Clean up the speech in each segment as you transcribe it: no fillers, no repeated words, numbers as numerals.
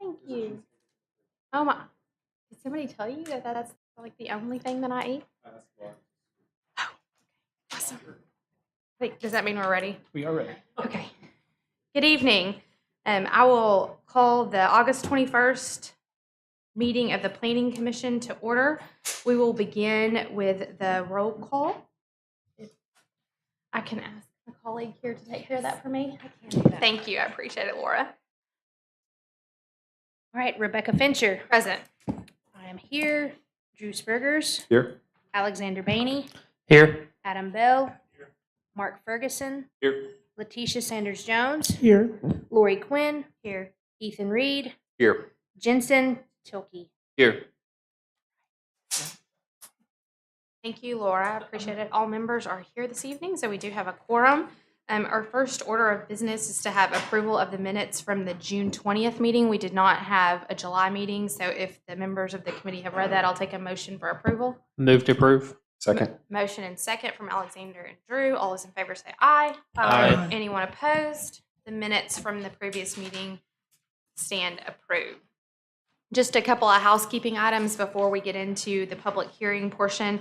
Thank you. Oh my, did somebody tell you that that's like the only thing that I eat? Oh, awesome. Wait, does that mean we're ready? We are ready. Okay. Good evening. I will call the August 21st meeting of the Planning Commission to order. We will begin with the roll call. I can ask a colleague here to take care of that for me. I can do that. Thank you. I appreciate it, Laura. All right, Rebecca Fincher. Present. I am here. Drew Spurgers. Here. Alexander Bainey. Here. Adam Bell. Mark Ferguson. Here. Letitia Sanders Jones. Here. Lori Quinn. Here. Ethan Reed. Here. Jensen Tilkey. Here. Thank you, Laura. I appreciate it. All members are here this evening, so we do have a quorum. Our first order of business is to have approval of the minutes from the June 20th meeting. We did not have a July meeting, so if the members of the committee have read that, I'll take a motion for approval. Move to approve. Second. Motion and second from Alexander and Drew. All those in favor say aye. Aye. Anyone opposed? The minutes from the previous meeting stand approved. Just a couple of housekeeping items before we get into the public hearing portion.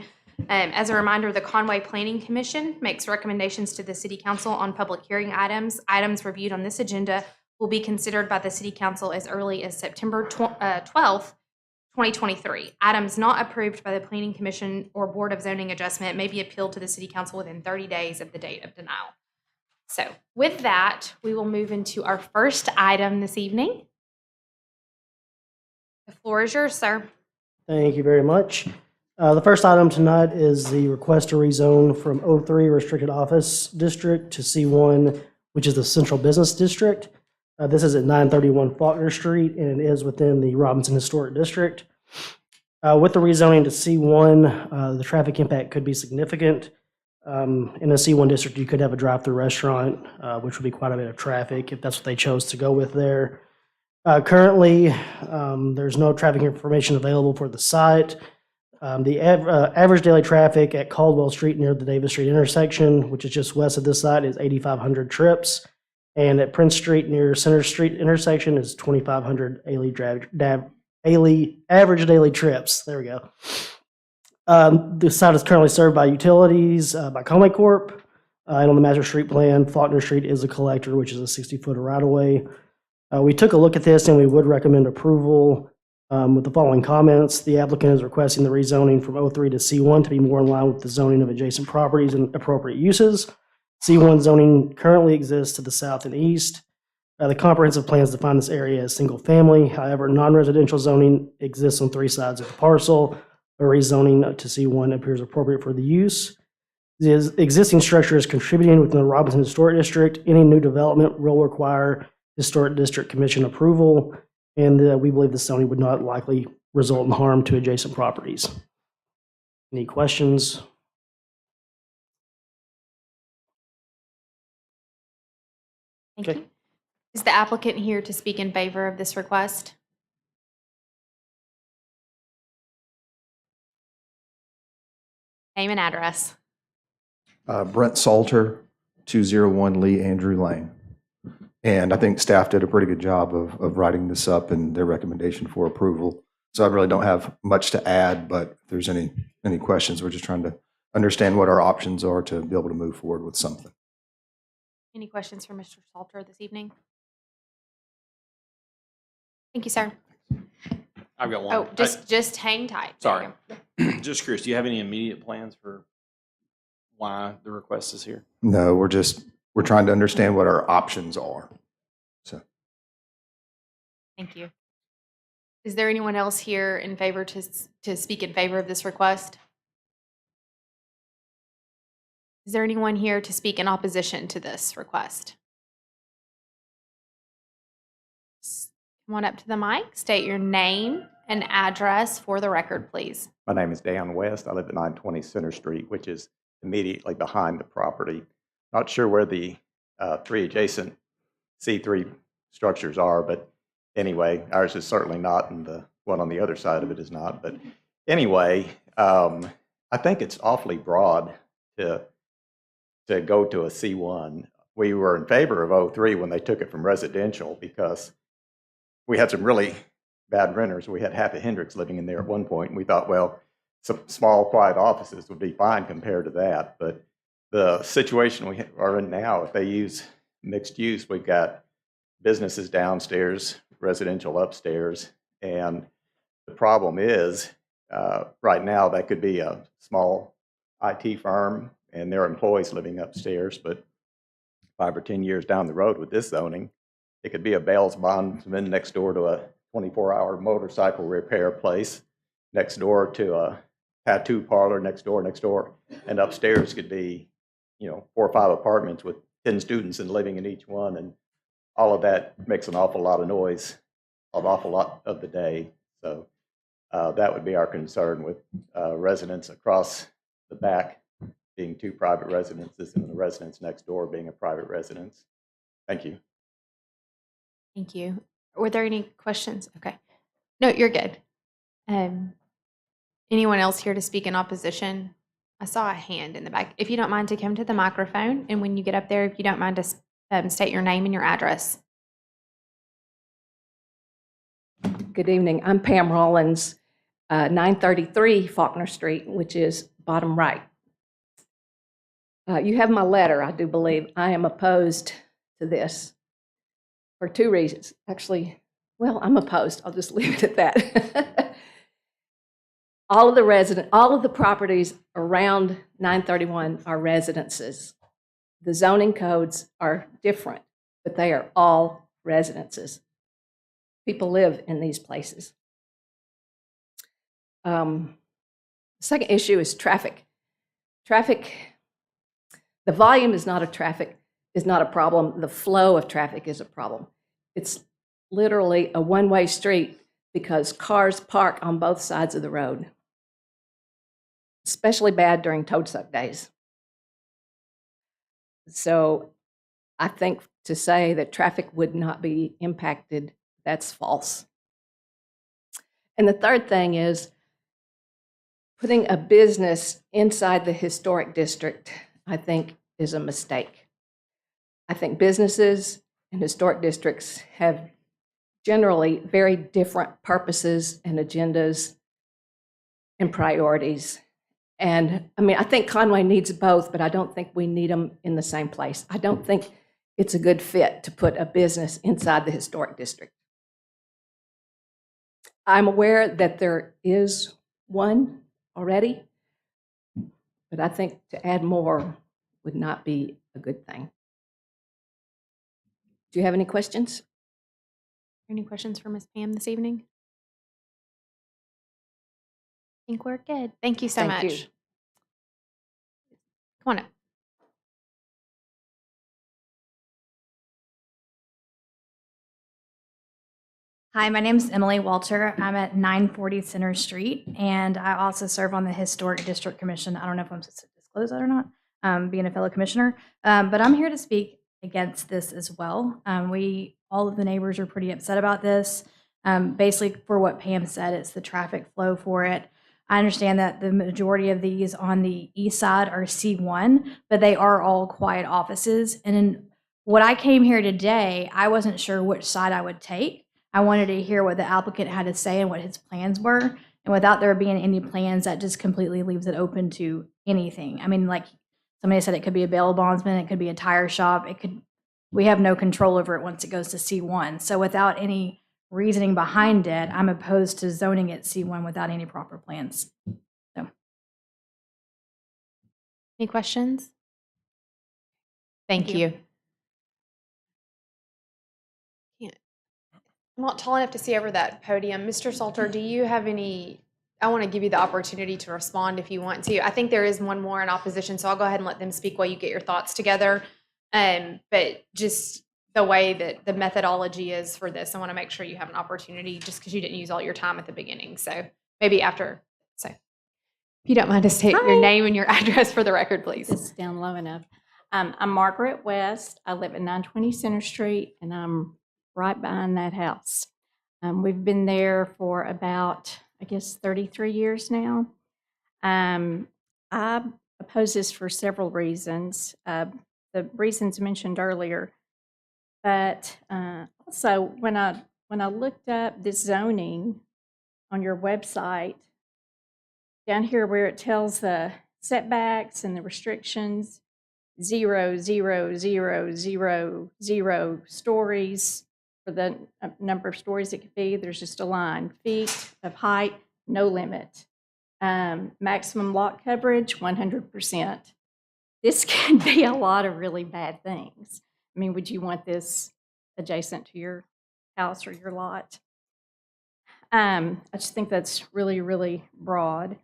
As a reminder, the Conway Planning Commission makes recommendations to the City Council on public hearing items. Items reviewed on this agenda will be considered by the City Council as early as September 12th, 2023. Items not approved by the Planning Commission or Board of Zoning Adjustment may be appealed to the City Council within 30 days of the date of denial. So with that, we will move into our first item this evening. The floor is yours, sir. Thank you very much. The first item tonight is the request to rezone from O3 Restricted Office District to C1, which is the Central Business District. This is at 931 Faulkner Street, and it is within the Robinson Historic District. With the rezoning to C1, the traffic impact could be significant. In a C1 district, you could have a drive-through restaurant, which would be quite a bit of traffic if that's what they chose to go with there. Currently, there's no traffic information available for the site. The average daily traffic at Caldwell Street near the Davis Street intersection, which is just west of this site, is 8,500 trips. And at Prince Street near Center Street intersection is 2,500 average daily trips. There we go. The site is currently served by utilities by Conway Corp. And on the master street plan, Faulkner Street is a collector, which is a 60-foot right-of-way. We took a look at this and we would recommend approval with the following comments. The applicant is requesting the rezoning from O3 to C1 to be more in line with the zoning of adjacent properties and appropriate uses. C1 zoning currently exists to the south and east. The comprehensive plans define this area as single family. However, non-residential zoning exists on three sides of the parcel. A rezoning to C1 appears appropriate for the use. The existing structure is contributing within the Robinson Historic District. Any new development will require Historic District Commission approval, and we believe the zoning would not likely result in harm to adjacent properties. Any questions? Thank you. Is the applicant here to speak in favor of this request? Name and address. Brent Salter, 201 Lee Andrew Lane. And I think staff did a pretty good job of writing this up and their recommendation for approval. So I really don't have much to add, but if there's any questions, we're just trying to understand what our options are to be able to move forward with something. Any questions for Mr. Salter this evening? Thank you, sir. I've got one. Oh, just hang tight. Sorry. Just curious, do you have any immediate plans for why the request is here? No, we're trying to understand what our options are. So. Thank you. Is there anyone else here in favor to speak in favor of this request? Is there anyone here to speak in opposition to this request? Come on up to the mic, state your name and address for the record, please. My name is Dan West. I live at 920 Center Street, which is immediately behind the property. Not sure where the three adjacent C3 structures are, but anyway, ours is certainly not, and the one on the other side of it is not. But anyway, I think it's awfully broad to go to a C1. We were in favor of O3 when they took it from residential because we had some really bad renters. We had Happy Hendricks living in there at one point, and we thought, well, some small, quiet offices would be fine compared to that. But the situation we are in now, if they use mixed use, we've got businesses downstairs, residential upstairs, and the problem is, right now, that could be a small IT firm and their employees living upstairs, but 5 or 10 years down the road with this zoning, it could be a bail's bondsman next door to a 24-hour motorcycle repair place, next door to a tattoo parlor, next door, and upstairs could be, 4 or 5 apartments with 10 students and living in each one, and all of that makes an awful lot of noise, an awful lot of the day. So that would be our concern with residents across the back being 2 private residences and the residence next door being a private residence. Thank you. Thank you. Were there any questions? Okay. No, you're good. Anyone else here to speak in opposition? I saw a hand in the back. If you don't mind to come to the microphone, and when you get up there, if you don't mind to state your name and your address. Good evening. I'm Pam Rollins, 933 Faulkner Street, which is bottom right. You have my letter, I do believe. I am opposed to this for 2 reasons. Actually, well, I'm opposed. I'll just leave it at that. All of the properties around 931 are residences. The zoning codes are different, but they are all residences. People live in these places. The second issue is traffic. The volume is not a problem. The flow of traffic is a problem. It's literally a one-way street because cars park on both sides of the road. Especially bad during toad suck days. So I think to say that traffic would not be impacted, that's false. And the third thing is putting a business inside the historic district, I think, is a mistake. I think businesses and historic districts have generally very different purposes and agendas and priorities. And I mean, I think Conway needs both, but I don't think we need them in the same place. I don't think it's a good fit to put a business inside the historic district. I'm aware that there is one already, but I think to add more would not be a good thing. Do you have any questions? Any questions for Ms. Pam this evening? I think we're good. Thank you so Thank much. you. Come on up. Hi, my name is Emily Walter. I'm at 940 Center Street, and I also serve on the Historic District Commission. I don't know if I'm supposed to disclose that or not, being a fellow commissioner, but I'm here to speak against this as well. All of the neighbors are pretty upset about this. Basically, for what Pam said, it's the traffic flow for it. I understand that the majority of these on the east side are C1, but they are all quiet offices. And in what I came here today, I wasn't sure which side I would take. I wanted to hear what the applicant had to say and what his plans were. And without there being any plans, that just completely leaves it open to anything. I mean, like somebody said, it could be a bail bondsman, it could be a tire shop. We have no control over it once it goes to C1. So without any reasoning behind it, I'm opposed to zoning it C1 without any proper plans. So, Any questions? Thank Thank you. you. I'm not tall enough to see over that podium. Mr. Salter, do you have any? I want to give you the opportunity to respond if you want to. I think there is one more in opposition, so I'll go ahead and let them speak while you get your thoughts together. But just the way that the methodology is for this, I want to make sure you have an opportunity just because you didn't use all your time at the beginning. So maybe after. So if you don't mind to state your name and your address for the record, please. It's down low enough. I'm Margaret West. I live at 920 Center Street, and I'm right behind that house. We've been there for about, 33 years now. I oppose this for several reasons. The reasons mentioned earlier, but also when I when I looked up this zoning on your website, down here where it tells the setbacks and the restrictions, 0, 0, 0, 0, 0 stories for the number of stories it could be. There's just a line. Feet of height, no limit. Maximum lot coverage, 100%. This can be a lot of really bad things. I mean, would you want this adjacent to your house or your lot? I just think that's really, really broad.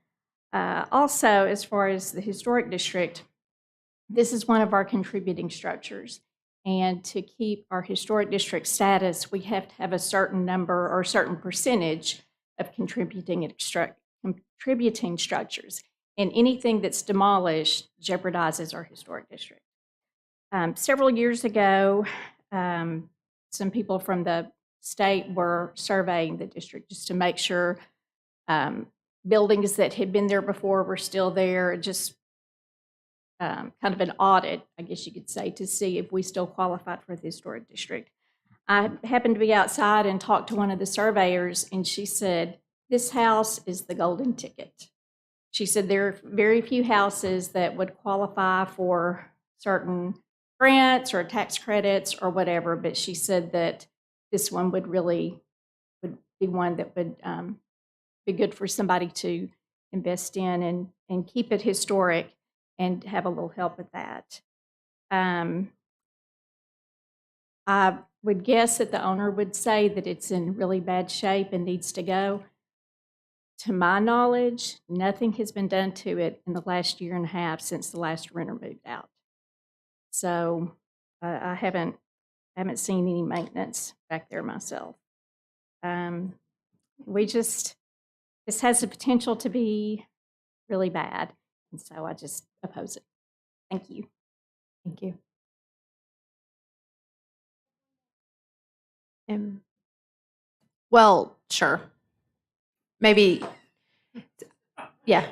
Also, as far as the historic district, this is one of our contributing structures. And to keep our historic district status, we have to have a certain number or a certain percentage of contributing structures. And anything that's demolished jeopardizes our historic district. Several years ago, some people from the state were surveying the district just to make sure buildings that had been there before were still there, just kind of an audit, I guess you could say, to see if we still qualified for the historic district. I happened to be outside and talked to one of the surveyors, and she said, this house is the golden ticket. She said there are very few houses that would qualify for certain grants or tax credits or whatever, but she said that this one would be one that would be good for somebody to invest in and keep it historic and have a little help with that. I would guess that the owner would say that it's in really bad shape and needs to go. To my knowledge, nothing has been done to it in the last year and a half since the last renter moved out. So I haven't seen any maintenance back there myself. This has the potential to be really bad, and so I just oppose it. Thank you. Thank you. Well, sure. Maybe, yeah.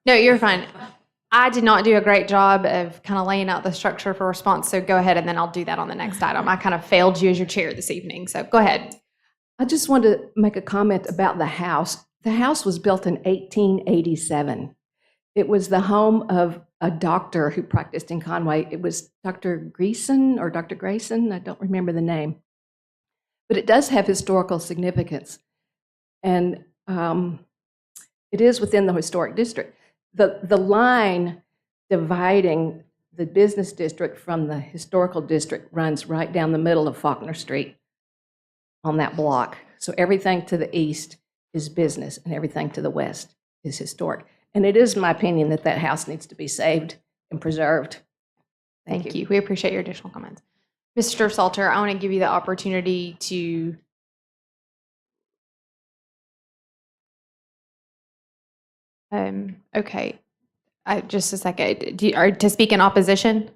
No, you're fine. I did not do a great job of kind of laying out the structure for response, so go ahead and then I'll do that on the next item. I kind of failed you as your chair this evening, so go ahead. I just wanted to make a comment about the house. The house was built in 1887. It was the home of a doctor who practiced in Conway. It was Dr. Grayson or Dr. Grayson, I don't remember the name. But it does have historical significance. And it is within the historic district. The line dividing the business district from the historical district runs right down the middle of Faulkner Street on that block. So everything to the east is business and everything to the west is historic. And it is my opinion that that house needs to be saved and preserved. Thank you. We appreciate your additional comments. Mr. Salter, I want to give you the opportunity to okay. Just a second. To speak in opposition?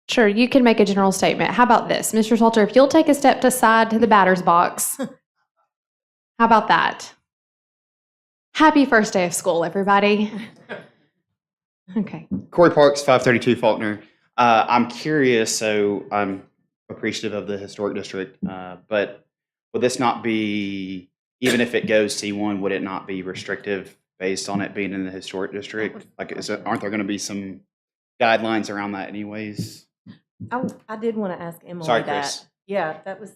Sure, you can make a general statement. How about this? Mr. Salter, if you'll take a step aside to the batter's box. How about that? Happy first day of school, everybody. Okay. Corey Parks, 532 Faulkner. I'm curious, so I'm appreciative of the historic district, but would this not be, even if it goes C1, would it not be restrictive based on it being in the historic district? Like, aren't there going to be some guidelines around that anyways? I did want to ask Emily Sorry, that. Chris. Yeah, that was.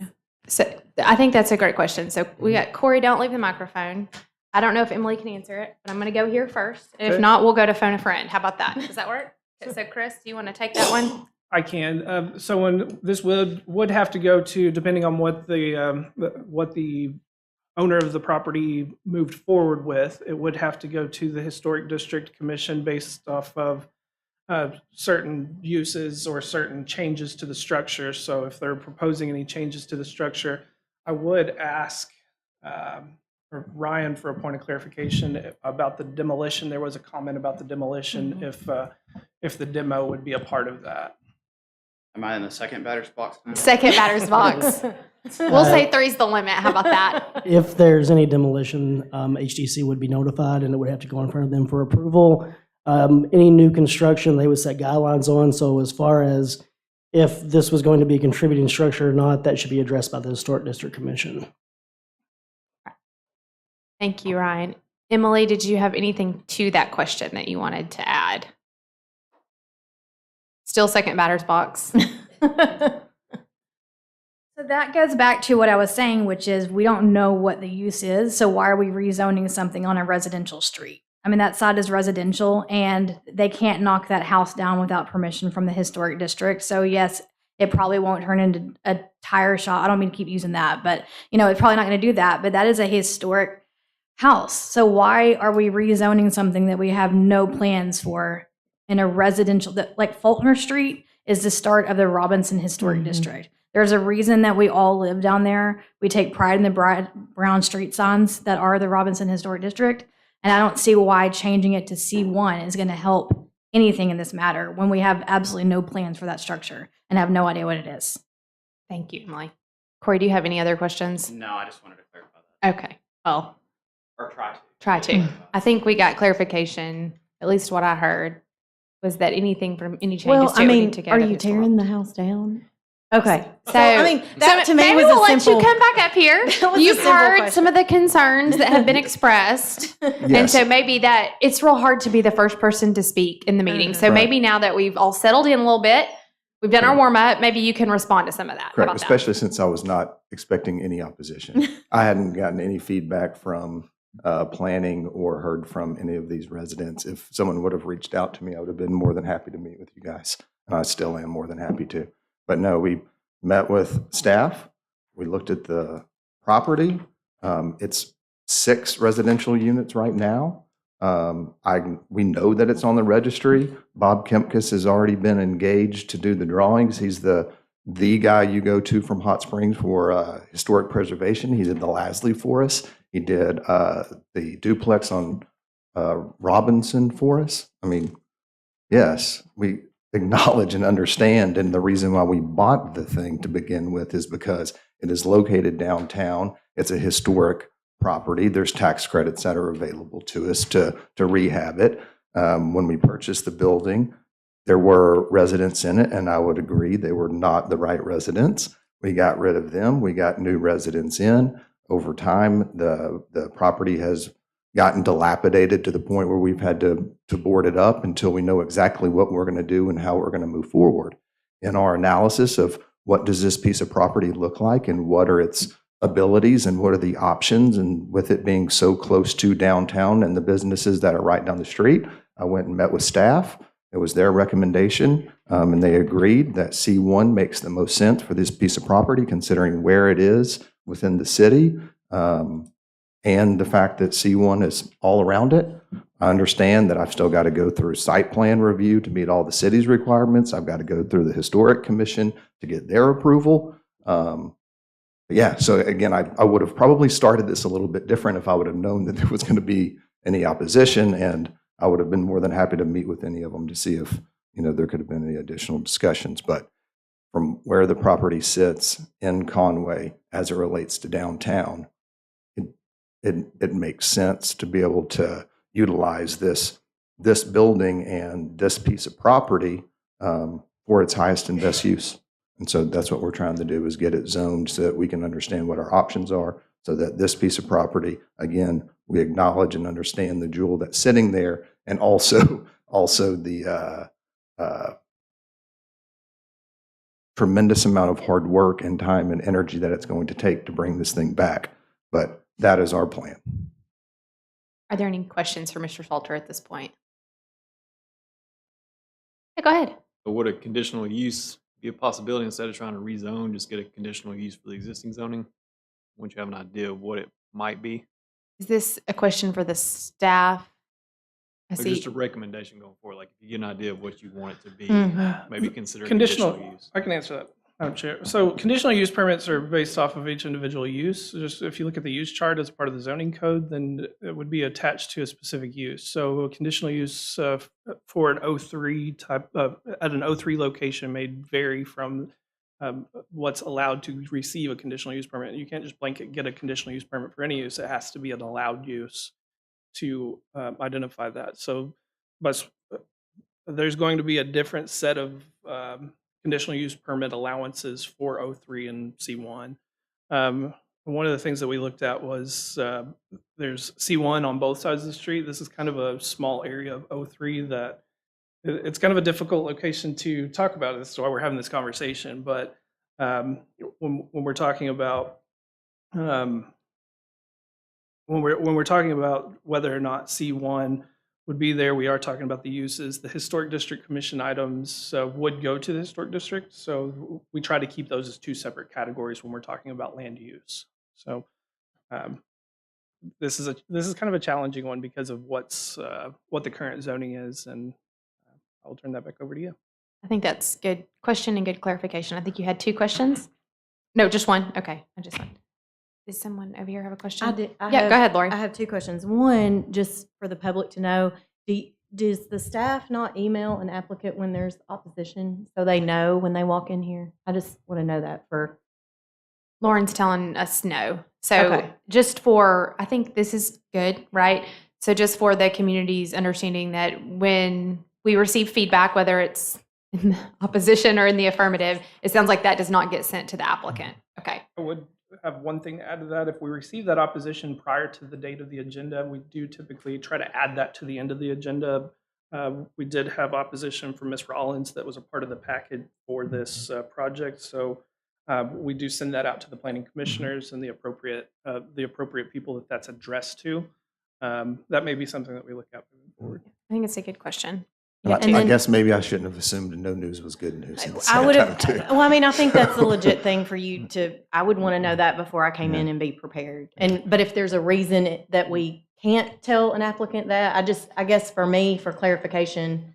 So I think that's a great question. So we got Corey, don't leave the microphone. I don't know if Emily can answer it, but I'm going to go here first. And if not, we'll go to phone a friend. How about that? Does that work? So Chris, do you want to take that one? I can. So when this would have to go to, depending on what the owner of the property moved forward with, it would have to go to the Historic District Commission based off of certain uses or certain changes to the structure. So if they're proposing any changes to the structure, I would ask Ryan for a point of clarification about the demolition. There was a comment about the demolition, if the demo would be a part of that. Am I in the second batter's box now? Second batter's box. We'll say 3's the limit. How about that? If there's any demolition, HDC would be notified and it would have to go in front of them for approval. Any new construction, they would set guidelines on. So as far as if this was going to be a contributing structure or not, that should be addressed by the Historic District Commission. Thank you, Ryan. Emily, did you have anything to that question that you wanted to add? Still second batter's box. So that goes back to what I was saying, which is we don't know what the use is. So why are we rezoning something on a residential street? I mean, that side is residential and they can't knock that house down without permission from the historic district. So yes, it probably won't turn into a tire shop. I don't mean to keep using that, but it's probably not going to do that. But that is a historic house. So why are we rezoning something that we have no plans for in a residential, like Faulkner Street is the start of the Robinson Historic District. There's a reason that we all live down there. We take pride in the brown street signs that are the Robinson Historic District. And I don't see why changing it to C1 is going to help anything in this matter when we have absolutely no plans for that structure and have no idea what it is. Thank you, Emily. Corey, do you have any other questions? No, I just wanted to clarify that. Okay. Well, Or try to. try to. I think we got clarification, at least what I heard, was that anything from any changes Well, to I it would mean, need to go are to you historical. tearing the house down? Okay. So, I mean, that to me maybe was we'll a let simple. you come back up here. That was a You've simple heard question. some of the concerns that have been expressed. And Yes. so maybe that it's real hard to be the first person to speak in the meeting. So Right. maybe now that we've all settled in a little bit, we've done our warm up, maybe you can respond to some of that. How Correct, about that? especially since I was not expecting any opposition. I hadn't gotten any feedback from planning or heard from any of these residents. If someone would have reached out to me, I would have been more than happy to meet with you guys. And I still am more than happy to. But no, we met with staff. We looked at the property. It's 6 residential units right now. We know that it's on the registry. Bob Kempkus has already been engaged to do the drawings. He's the guy you go to from Hot Springs for historic preservation. He did the Lasley for us. He did the duplex on Robinson for us. I mean, yes, we acknowledge and understand, and the reason why we bought the thing to begin with is because it is located downtown. It's a historic property. There's tax credits that are available to us to rehab it. When we purchased the building, there were residents in it, and I would agree they were not the right residents. We got rid of them. We got new residents in. Over time, the property has gotten dilapidated to the point where we've had to board it up until we know exactly what we're going to do and how we're going to move forward. In our analysis of what does this piece of property look like and what are its abilities and what are the options, and with it being so close to downtown and the businesses that are right down the street, I went and met with staff. It was their recommendation, and they agreed that C1 makes the most sense for this piece of property considering where it is within the city. And the fact that C1 is all around it. I understand that I've still got to go through site plan review to meet all the city's requirements. I've got to go through the Historic Commission to get their approval. But yeah, so again, I would have probably started this a little bit different if I would have known that there was going to be any opposition, and I would have been more than happy to meet with any of them to see if there could have been any additional discussions. But from where the property sits in Conway as it relates to downtown, it makes sense to be able to utilize this building and this piece of property for its highest and best use. And so that's what we're trying to do, is get it zoned so that we can understand what our options are, so that this piece of property, again, we acknowledge and understand the jewel that's sitting there, and also the tremendous amount of hard work and time and energy that it's going to take to bring this thing back. But that is our plan. Are there any questions for Mr. Salter at this point? Yeah, go ahead. But would a conditional use be a possibility instead of trying to rezone, just get a conditional use for the existing zoning? Once you have an idea of what it might be? Is this a question for the staff? I Or see. just a recommendation going forward, like if you get an idea of what you want it to be, Mhm. maybe consider Conditional, conditional use. I can answer that, Madam Chair. So conditional use permits are based off of each individual use. Just if you look at the use chart as part of the zoning code, then it would be attached to a specific use. So a conditional use for an O3 type at an O3 location may vary from what's allowed to receive a conditional use permit. You can't just blanket get a conditional use permit for any use. It has to be an allowed use to identify that. So but there's going to be a different set of conditional use permit allowances for O3 and C1. One of the things that we looked at was there's C1 on both sides of the street. This is kind of a small area of O3 that it's kind of a difficult location to talk about. This is why we're having this conversation. But when we're talking about when we're talking about whether or not C1 would be there, we are talking about the uses. The Historic District Commission items would go to the Historic District. So we try to keep those as two separate categories when we're talking about land use. So this is kind of a challenging one because of what the current zoning is, and I'll turn that back over to you. I think that's good question and good clarification. I think you had two questions. No, just one. Okay, I just one. Does someone over here have a question? Go ahead, Lori. I have two questions. One, just for the public to know, does the staff not email an applicant when there's opposition so they know when they walk in here? I just want to know that for. Lauren's telling us no. So Okay. just for, I think this is good, right? So just for the community's understanding that when we receive feedback, whether it's in the opposition or in the affirmative, it sounds like that does not get sent to the applicant. Okay. I would have one thing to add to that. If we receive that opposition prior to the date of the agenda, we do typically try to add that to the end of the agenda. We did have opposition from Ms. Rollins that was a part of the package for this project. So we do send that out to the planning commissioners and the appropriate people that's addressed to. That may be something that we look at moving forward. I think it's a good question. I guess maybe I shouldn't have assumed no news was good news. at the I same would time, have, too. well, I mean, I think that's a legit thing for you to, I would want to know that before I came in and be prepared. But if there's a reason that we can't tell an applicant that, I guess for me, for clarification,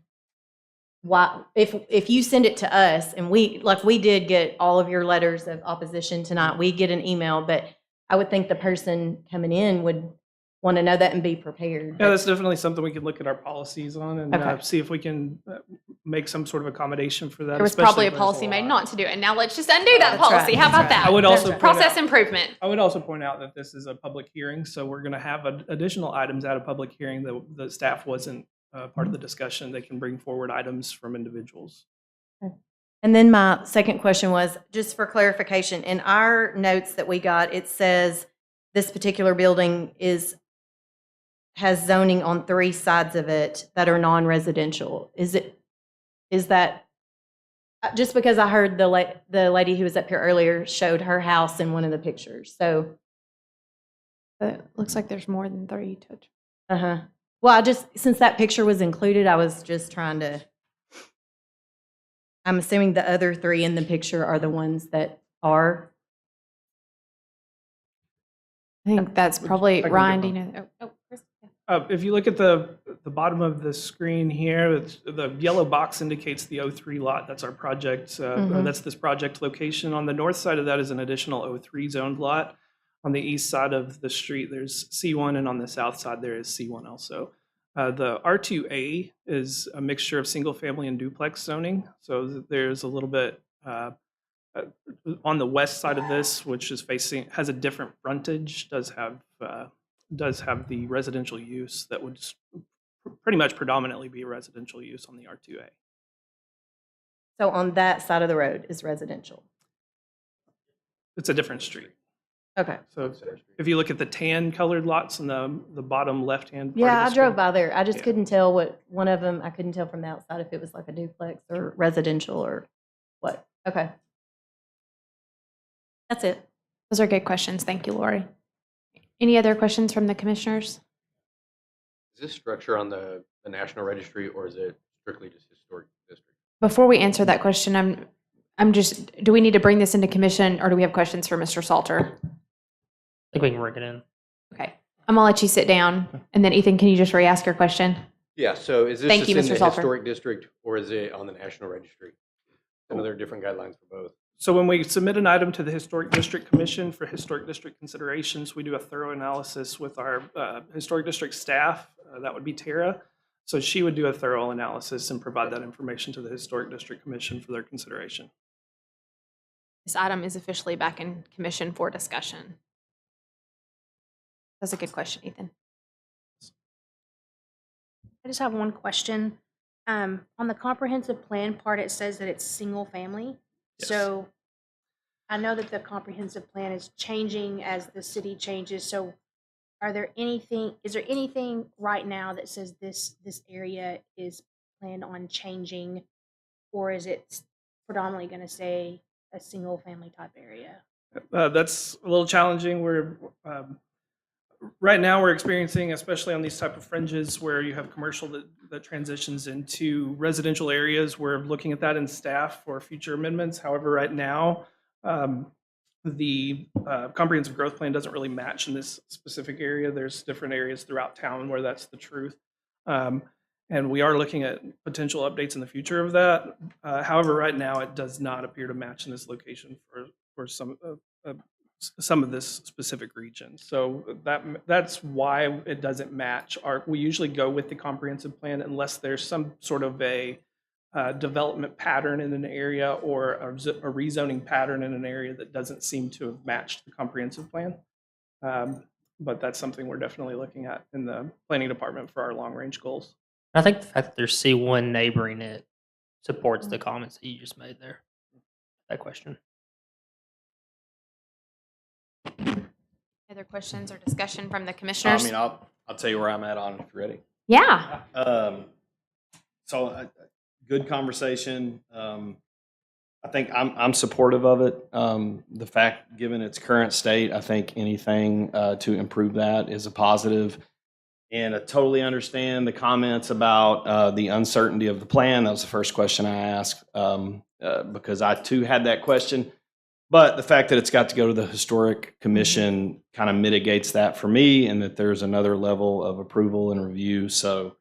why, if you send it to us and we did get all of your letters of opposition tonight, we get an email, but I would think the person coming in would want to know that and be prepared. Yeah, that's definitely something we can look at our policies on and Okay. see if we can make some sort of accommodation for that. There was especially probably a if there's policy made lot. not to do it. And now let's just undo that That's policy. right. How about That's that? I would also point Process out- improvement. I would also point out that this is a public hearing, so we're going to have additional items at a public hearing that the staff wasn't part of the discussion. They can bring forward items from individuals. And then my second question was, just for clarification, in our notes that we got, it says this particular building has zoning on 3 sides of it that are non-residential. Is that, just because I heard the lady who was up here earlier showed her house in one of the pictures, so. But it looks like there's more than 3 touch. Well, since that picture was included, I was just trying to, I'm assuming the other 3 in the picture are the ones that are. I think that's probably, can Ryan, get do you know? Oh, Chris. If you look at the bottom of the screen here, the yellow box indicates the O3 lot. That's our project, or that's this project location. On the north side of that is an additional O3 zoned lot. On the east side of the street, there's C1, and on the south side, there is C1 also. The R2A is a mixture of single family and duplex zoning. So there's a little bit on the west side of this, which is has a different frontage, does have the residential use that would pretty much predominantly be residential use on the R2A. So on that side of the road is residential. It's a different street. Okay. So if you look at the tan colored lots in the bottom left-hand part Yeah, of I the drove screen, by there. I just Yeah. couldn't tell what one of them, I couldn't tell from the outside if it was like a duplex or residential or what. Okay. That's it. Those are good questions. Thank you, Lori. Any other questions from the commissioners? Is this structure on the National Registry, or is it strictly just historic district? Before we answer that question, I'm just, do we need to bring this into commission or do we have questions for Mr. Salter? I think we can bring it in. Okay. I'm gonna let you sit down and then Ethan, can you just re-ask your question? Yeah, so is this Thank just you, in Mr. the Salter. historic district, or is it on the National Registry? I know there are different guidelines for both. So when we submit an item to the Historic District Commission for historic district considerations, we do a thorough analysis with our historic district staff. That would be Tara. So she would do a thorough analysis and provide that information to the Historic District Commission for their consideration. This item is officially back in commission for discussion. That's a good question, Ethan. I just have one question. On the comprehensive plan part, it says that it's single family. Yes. So I know that the comprehensive plan is changing as the city changes. So is there anything right now that says this area is planned on changing, or is it predominantly going to stay a single family type area? That's a little challenging. Right now we're experiencing, especially on these type of fringes where you have commercial that transitions into residential areas, we're looking at that in staff for future amendments. However, right now, the comprehensive growth plan doesn't really match in this specific area. There's different areas throughout town where that's the truth. And we are looking at potential updates in the future of that. However, right now it does not appear to match in this location for some of this specific region. So that's why it doesn't match. We usually go with the comprehensive plan unless there's some sort of a development pattern in an area or a rezoning pattern in an area that doesn't seem to have matched the comprehensive plan. But that's something we're definitely looking at in the planning department for our long range goals. I think the fact that there's C1 neighboring it supports the comments that you just made there. That question. Other questions or discussion from the I commissioners? mean, I'll tell you where I'm at on it if you're ready. Yeah. Good conversation. I think I'm supportive of it. The fact, given its current state, I think anything to improve that is a positive. And I totally understand the comments about the uncertainty of the plan. That was the first question I asked because I too had that question. But the fact that it's got to go to the Historic Commission kind of mitigates that for me, and that there's another level of approval and review. So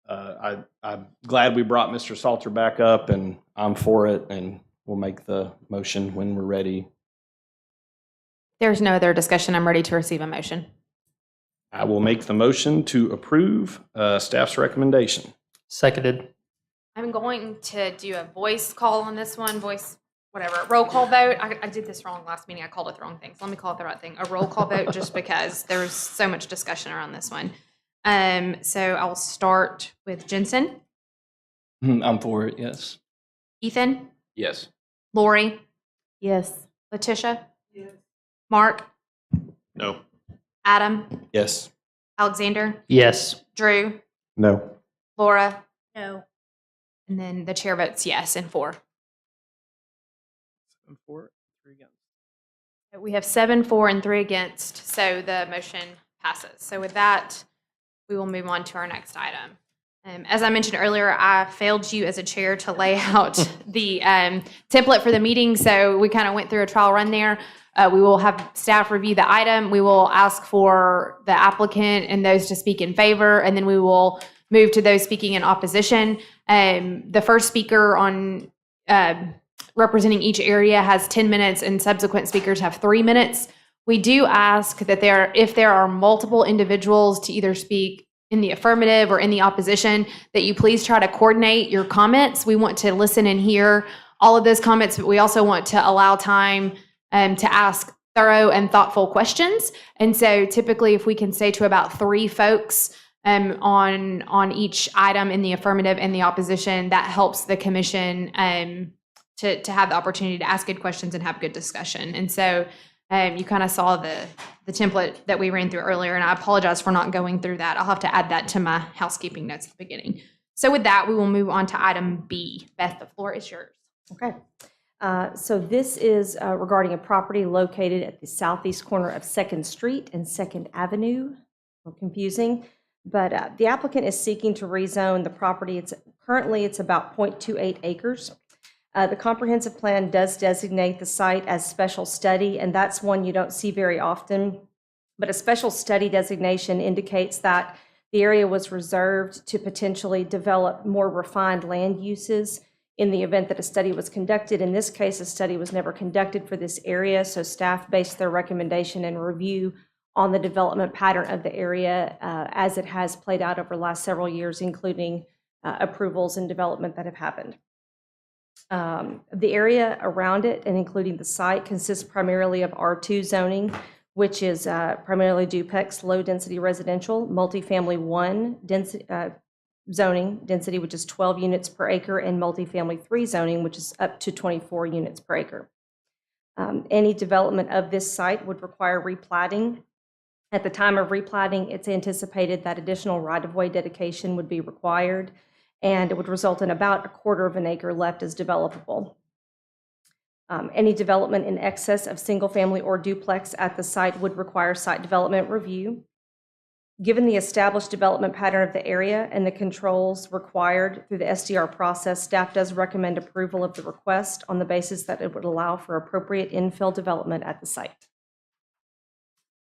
I'm glad we brought Mr. Salter back up, and I'm for it, and we'll make the motion when we're ready. There's no other discussion. I'm ready to receive a motion. I will make the motion to approve staff's recommendation. Seconded. I'm going to do a voice call on this one, roll call vote. I did this wrong last meeting. I called it the wrong thing. So let me call it the right thing. A roll call vote just because there was so much discussion around this one. So I'll start with Jensen, I'm for it, yes. Ethan, Yes. Lori, Yes. Letitia, Mark, No. Adam, Yes. Alexander, Yes. Drew, No. Laura, No. and then the chair votes yes and 4. 7 for, 3 against. We have 7 for and 3 against, so the motion passes. So with that, we will move on to our next item. As I mentioned earlier, I failed you as a chair to lay out the template for the meeting, so we kind of went through a trial run there. We will have staff review the item. We will ask for the applicant and those to speak in favor, and then we will move to those speaking in opposition. The first speaker on representing each area has 10 minutes, and subsequent speakers have 3 minutes. We do ask that if there are multiple individuals to either speak in the affirmative or in the opposition, that you please try to coordinate your comments. We want to listen and hear all of those comments, but we also want to allow time to ask thorough and thoughtful questions. And so typically if we can say to about 3 folks on each item in the affirmative and the opposition, that helps the commission to have the opportunity to ask good questions and have good discussion. And so you kind of saw the template that we ran through earlier, and I apologize for not going through that. I'll have to add that to my housekeeping notes at the beginning. So with that, we will move on to item B. Beth, the floor is yours. Okay. So this is regarding a property located at the southeast corner of 2nd Street and 2nd Avenue. A little confusing, but the applicant is seeking to rezone the property. Currently it's about 0.28 acres. The comprehensive plan does designate the site as special study, and that's one you don't see very often. But a special study designation indicates that the area was reserved to potentially develop more refined land uses in the event that a study was conducted. In this case, a study was never conducted for this area, so staff based their recommendation and review on the development pattern of the area as it has played out over the last several years, including approvals and development that have happened. The area around it and including the site consists primarily of R2 zoning, which is primarily duplex, low-density residential, multifamily 1, zoning density, which is 12 units per acre, and multifamily 3 zoning, which is up to 24 units per acre. Any development of this site would require replatting. At the time of replatting, it's anticipated that additional right-of-way dedication would be required, and it would result in about 1/4 of an acre left as developable. Any development in excess of single-family or duplex at the site would require site development review. Given the established development pattern of the area and the controls required through the SDR process, staff does recommend approval of the request on the basis that it would allow for appropriate infill development at the site.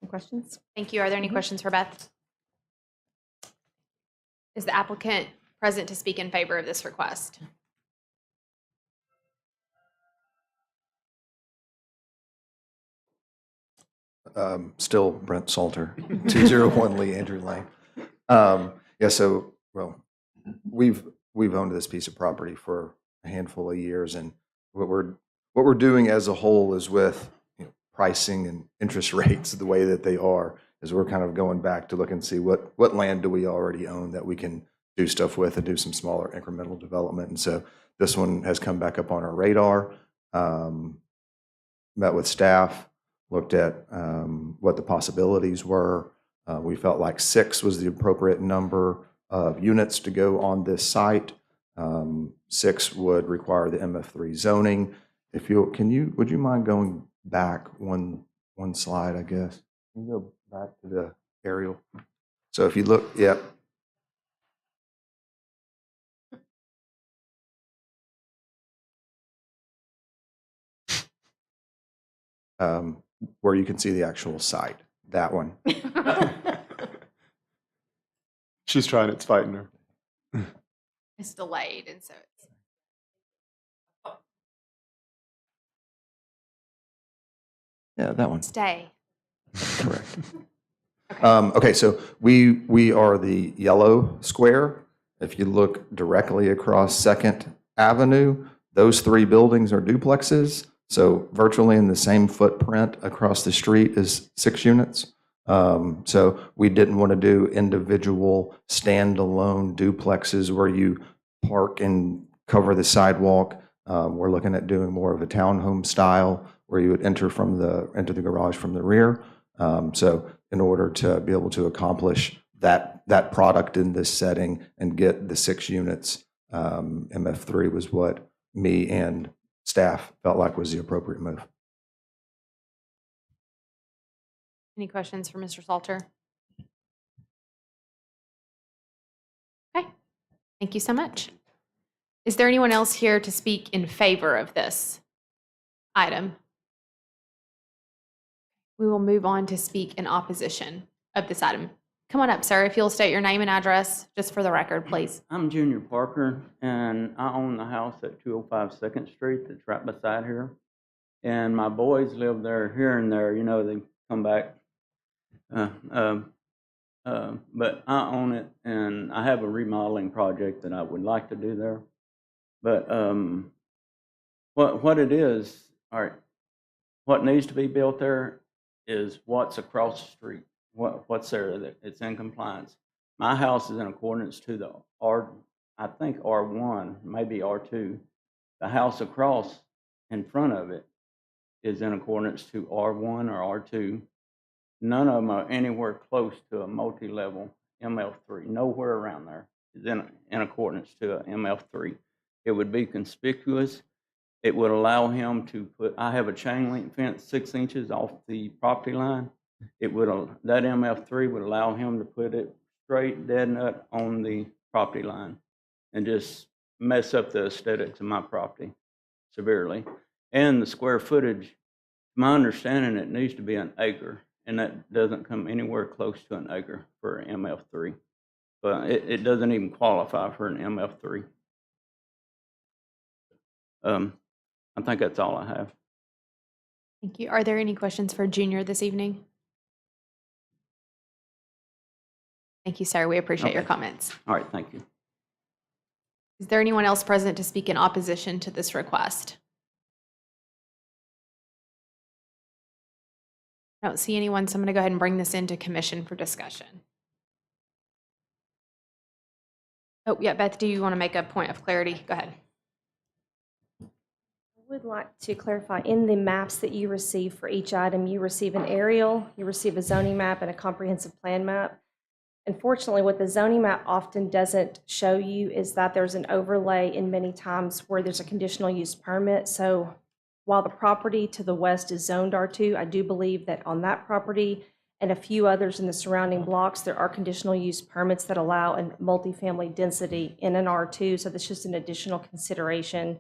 Any questions? Thank you. Are there any questions for Beth? Is the applicant present to speak in favor of this request? Still Brent Salter, 201 Lee Andrew Lane. Yeah, so, well, we've owned this piece of property for a handful of years, and what we're doing as a whole is with pricing and interest rates the way that they are, is we're kind of going back to look and see what land do we already own that we can do stuff with and do some smaller incremental development. And so this one has come back up on our radar. Met with staff, looked at what the possibilities were. We felt like 6 was the appropriate number of units to go on this site. 6 would require the MF3 zoning. Would you mind going back one slide, I guess? Can you go back to the aerial? So if you look, yep. Where you can see the actual site, that one. She's trying, it's fighting her. It's delayed, and so it's. Yeah, that one. Stay. Correct. Okay, so we are the yellow square. If you look directly across 2nd Avenue, those 3 buildings are duplexes. So virtually in the same footprint across the street is 6 units. So we didn't want to do individual standalone duplexes where you park and cover the sidewalk. We're looking at doing more of a townhome style where you would enter the garage from the rear. So in order to be able to accomplish that product in this setting and get the 6 units, MF3 was what me and staff felt like was the appropriate move. Any questions for Mr. Salter? Okay, thank you so much. Is there anyone else here to speak in favor of this item? We will move on to speak in opposition of this item. Come on up, sir, if you'll state your name and address, just for the record, please. I'm Junior Parker, and I own the house at 205 2nd Street that's right beside here. And my boys live there here and there, they come back. But I own it, and I have a remodeling project that I would like to do there. But what it is, all right, what needs to be built there is what's across the street. What's there that it's in compliance. My house is in accordance to the I think R1, maybe R2. The house across in front of it is in accordance to R1 or R2. None of them are anywhere close to a multi-level ML3. Nowhere around there is in accordance to a ML3. It would be conspicuous. It would allow him to I have a chain link fence 6 inches off the property line. That MF3 would allow him to put it straight dead nut on the property line and just mess up the aesthetics of my property severely. And the square footage, my understanding, it needs to be an acre, and that doesn't come anywhere close to an acre for an MF3. But it doesn't even qualify for an MF3. I think that's all I have. Thank you. Are there any questions for Junior this evening? Thank you, sir. We appreciate your comments. All right, thank you. Is there anyone else present to speak in opposition to this request? I don't see anyone, so I'm going to go ahead and bring this into commission for discussion. Oh, yeah, Beth, do you want to make a point of clarity? Go ahead. I would like to clarify, in the maps that you receive for each item, you receive an aerial, you receive a zoning map, and a comprehensive plan map. Unfortunately, what the zoning map often doesn't show you is that there's an overlay in many times where there's a conditional use permit. So while the property to the west is zoned R2, I do believe that on that property and a few others in the surrounding blocks, there are conditional use permits that allow a multifamily density in an R2. So that's just an additional consideration.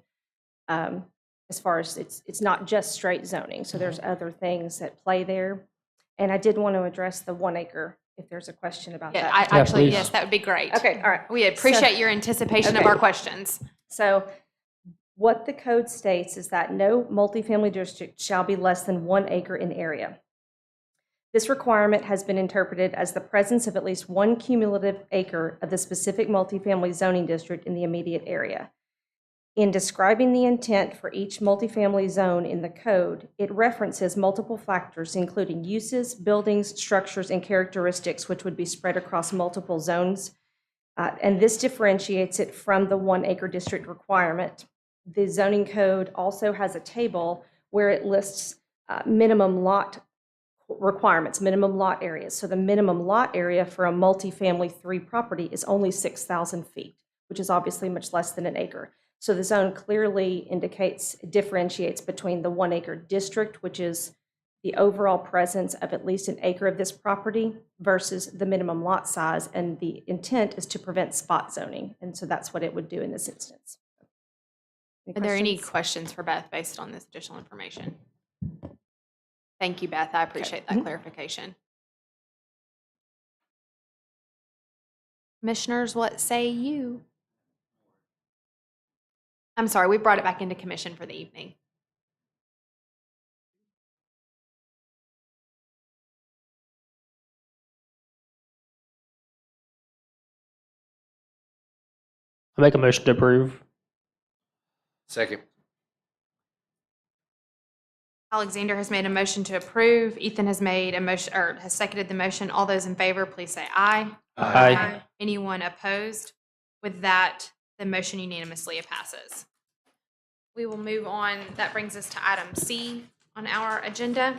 As far as it's not just straight zoning, so there's other things that play there. And I did want to address the 1 acre, if there's a question about Yeah, that. actually, please. yes, that would be great. Okay, all right. We appreciate your anticipation of Okay. our questions. So what the code states is that no multifamily district shall be less than 1 acre in area. This requirement has been interpreted as the presence of at least 1 cumulative acre of the specific multifamily zoning district in the immediate area. In describing the intent for each multifamily zone in the code, it references multiple factors, including uses, buildings, structures, and characteristics, which would be spread across multiple zones. And this differentiates it from the 1 acre district requirement. The zoning code also has a table where it lists minimum lot requirements, minimum lot areas. So the minimum lot area for a multifamily 3 property is only 6,000 feet, which is obviously much less than an acre. So the zone clearly differentiates between the 1 acre district, which is the overall presence of at least an acre of this property, versus the minimum lot size. And the intent is to prevent spot zoning. And so that's what it would do in this instance. Are there any questions for Beth based on this additional information? Thank you, Beth. I appreciate that clarification. Commissioners, what say you? I'm sorry, we brought it back into commission for the evening. I make a motion to approve. Second. Alexander has made a motion to approve. Ethan has made a motion, or has seconded the motion. All those in favor, please say aye. Aye. Anyone opposed? With that, the motion unanimously passes. We will move on. That brings us to item C on our agenda.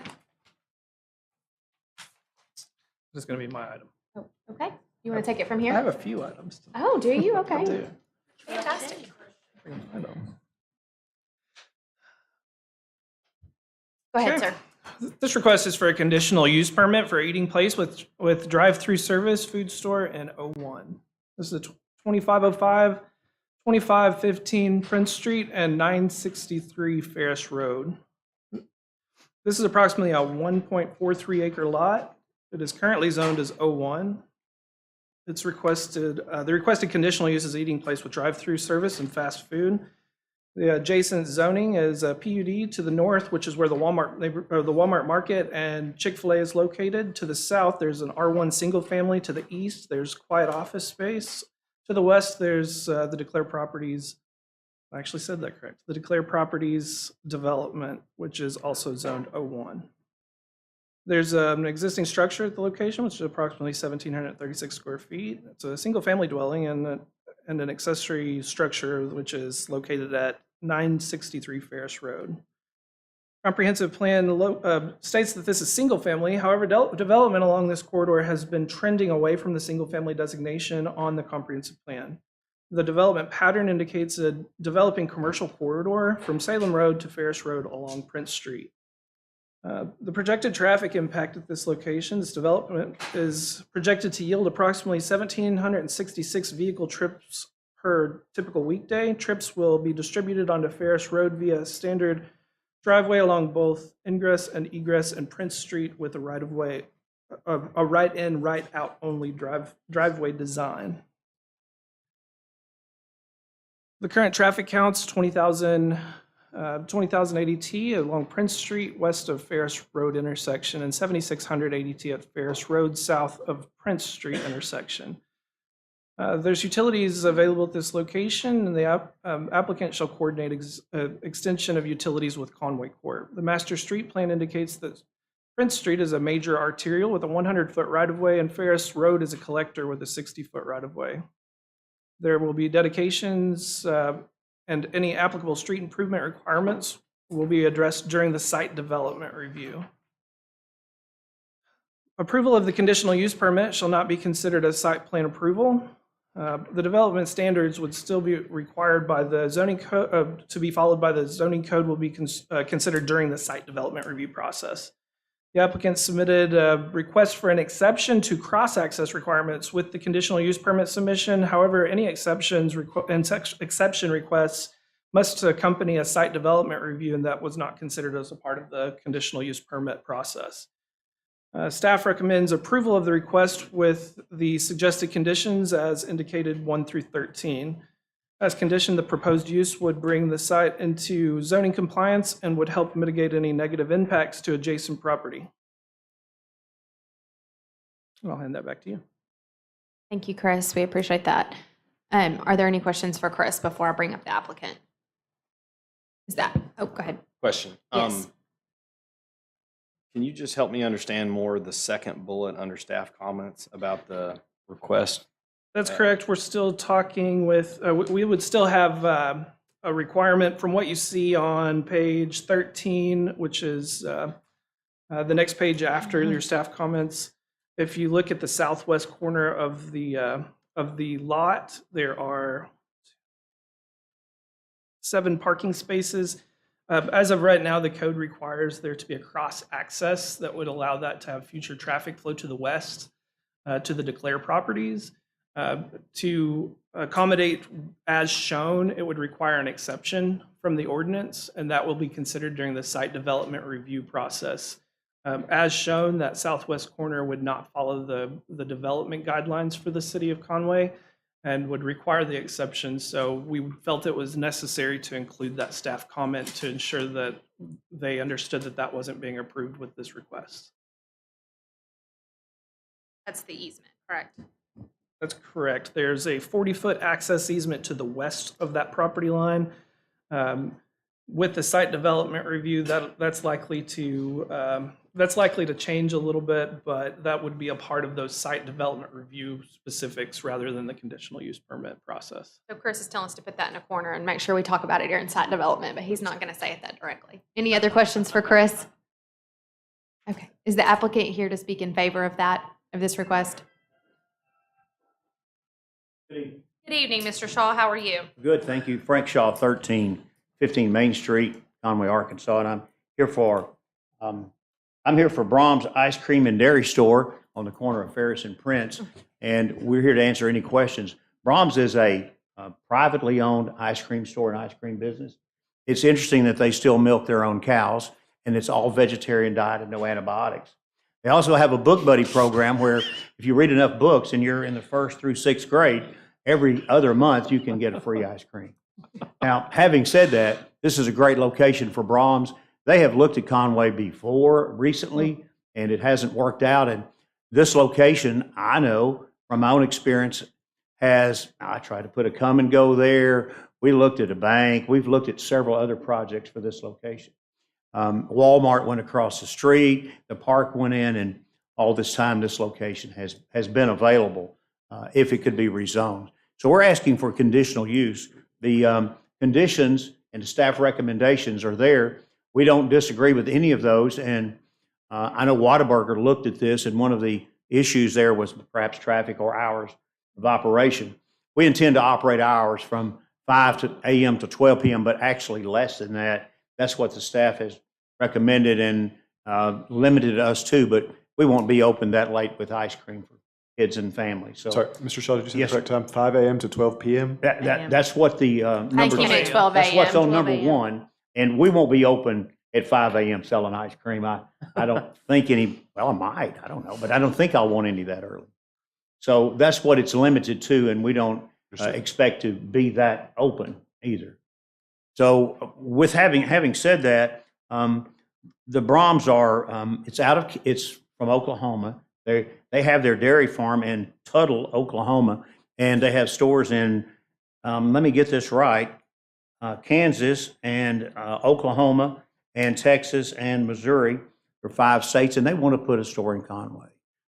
This is going to be my item. Oh, okay. You want to take it from I here? have a few items. Oh, do you? I Okay. do. Fantastic. I know. Go ahead, Okay. sir. This request is for a conditional use permit for eating place with drive-through service, food store, and O1. This is 2505, 2515 Prince Street, and 963 Ferris Road. This is approximately a 1.43 acre lot. It is currently zoned as O1. It's requested, the requested conditional use is eating place with drive-through service and fast food. The adjacent zoning is a PUD to the north, which is where the Walmart market and Chick-fil-A is located. To the south, there's an R1 single family. To the east, there's quiet office space. To the west, there's the Declare Properties. I actually said that correct. The Declare Properties development, which is also zoned O1. There's an existing structure at the location, which is approximately 1,736 square feet. It's a single family dwelling and an accessory structure, which is located at 963 Ferris Road. Comprehensive plan states that this is single family. However, development along this corridor has been trending away from the single family designation on the comprehensive plan. The development pattern indicates a developing commercial corridor from Salem Road to Ferris Road along Prince Street. The projected traffic impact at this location, this development is projected to yield approximately 1,766 vehicle trips per typical weekday. Trips will be distributed onto Ferris Road via standard driveway along both ingress and egress and Prince Street with a right-of-way, a right-in, right-out only driveway design. The current traffic counts 20,000 ADT along Prince Street west of Ferris Road intersection and 7,600 ADT at Ferris Road south of Prince Street intersection. There's utilities available at this location, and the applicant shall coordinate extension of utilities with Conway Corp. The master street plan indicates that Prince Street is a major arterial with a 100-foot right-of-way, and Ferris Road is a collector with a 60-foot right-of-way. There will be dedications, and any applicable street improvement requirements will be addressed during the site development review. Approval of the conditional use permit shall not be considered a site plan approval. The development standards would still be required by the zoning code, to be followed by the zoning code will be considered during the site development review process. The applicant submitted a request for an exception to cross-access requirements with the conditional use permit submission. However, any exception requests must accompany a site development review, and that was not considered as a part of the conditional use permit process. Staff recommends approval of the request with the suggested conditions as indicated 1 through 13. As conditioned, the proposed use would bring the site into zoning compliance and would help mitigate any negative impacts to adjacent property. I'll hand that back to you. Thank you, Chris. We appreciate that. Are there any questions for Chris before I bring up the applicant? Oh, go ahead. Question. Yes. Can you just help me understand more the second bullet under staff comments about the request? That's correct. We're still talking with, we would still have a requirement from what you see on page 13, which is the next page after your staff comments. If you look at the southwest corner of the lot, there are 7 parking spaces. As of right now, the code requires there to be a cross access that would allow that to have future traffic flow to the west to the declare properties. To accommodate as shown, it would require an exception from the ordinance, and that will be considered during the site development review process. As shown, that southwest corner would not follow the development guidelines for the city of Conway and would require the exception. So we felt it was necessary to include that staff comment to ensure that they understood that that wasn't being approved with this request. That's the easement, correct? That's correct. There's a 40-foot access easement to the west of that property line. With the site development review, that's likely to change a little bit, but that would be a part of those site development review specifics rather than the conditional use permit process. So Chris is telling us to put that in a corner and make sure we talk about it during site development, but he's not going to say it that directly. Any other questions for Chris? Okay. Is the applicant here to speak in favor of this request? Good evening, Mr. Shaw. How are you? Good, thank you. Frank Shaw, 1315 Main Street, Conway, Arkansas, and I'm here for Brahms Ice Cream and Dairy Store on the corner of Ferris and Prince, and we're here to answer any questions. Brahms is a privately owned ice cream store and ice cream business. It's interesting that they still milk their own cows, and it's all vegetarian diet and no antibiotics. They also have a book buddy program where if you read enough books and you're in the 1st through 6th grade, every other month you can get a free ice cream. Now, having said that, this is a great location for Brahms. They have looked at Conway before recently, and it hasn't worked out. And this location, I know from my own experience, I tried to put a come and go there. We looked at a bank. We've looked at several other projects for this location. Walmart went across the street, the park went in, and all this time this location has been available if it could be rezoned. So we're asking for conditional use. The conditions and the staff recommendations are there. We don't disagree with any of those, and I know Whataburger looked at this, and one of the issues there was perhaps traffic or hours of operation. We intend to operate hours from 5 a.m. to 12 p.m., but actually less than that. That's what the staff has recommended and limited us to, but we won't be open that late with ice cream for kids and families. So, sorry, Mr. Shaw, did you say yes, the correct time? 5 a.m. to 12 p.m.? That's what the number. Thank you, 12 That's what's on 12 number a.m. 1, and we won't be open at 5 a.m. selling ice cream. I don't think any. Well, I might. I don't know, but I don't think I'll want any that early. So that's what it's limited to, and we don't expect to be that open either. So, with having said that, the Brahms are it's from Oklahoma. They have their dairy farm in Tuttle, Oklahoma, and they have stores in let me get this right, Kansas and Oklahoma and Texas and Missouri for 5 states, and they want to put a store in Conway.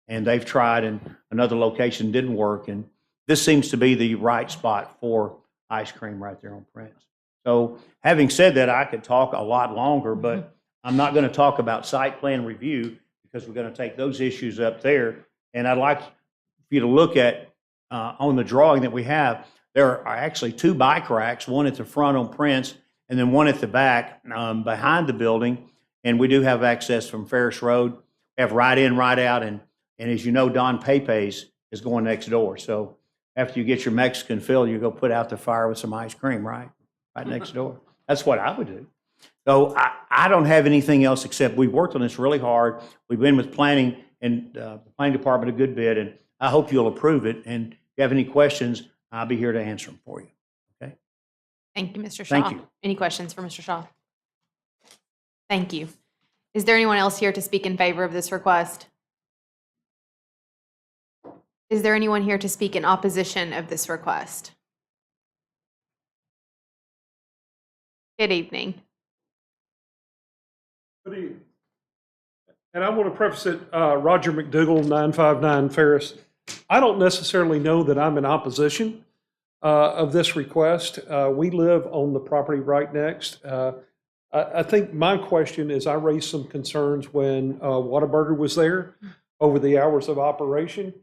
And they've tried, and another location didn't work, and this seems to be the right spot for ice cream right there on Prince. So having said that, I could talk a lot longer, but I'm not going to talk about site plan review because we're going to take those issues up there. And I'd like for you to look at, on the drawing that we have, there are actually 2 bike racks, one at the front on Prince and then one at the back behind the building. And we do have access from Ferris Road, have right in, right out. And as you know, Don Pepe's is going next door. So after you get your Mexican fill, you go put out the fire with some ice cream, right next door. That's what I would do. So I don't have anything else except we've worked on this really hard. We've been with planning and the planning department a good bit, and I hope you'll approve it. And if you have any questions, I'll be here to answer them for you. Okay? Thank you, Mr. Shaw. Thank you. Any questions for Mr. Shaw? Thank you. Is there anyone else here to speak in favor of this request? Is there anyone here to speak in opposition of this request? Good evening. Good evening. And I want to preface it, Roger McDougall, 959 Ferris. I don't necessarily know that I'm in opposition of this request. We live on the property right next. I think my question is, I raised some concerns when Whataburger was there over the hours of operation.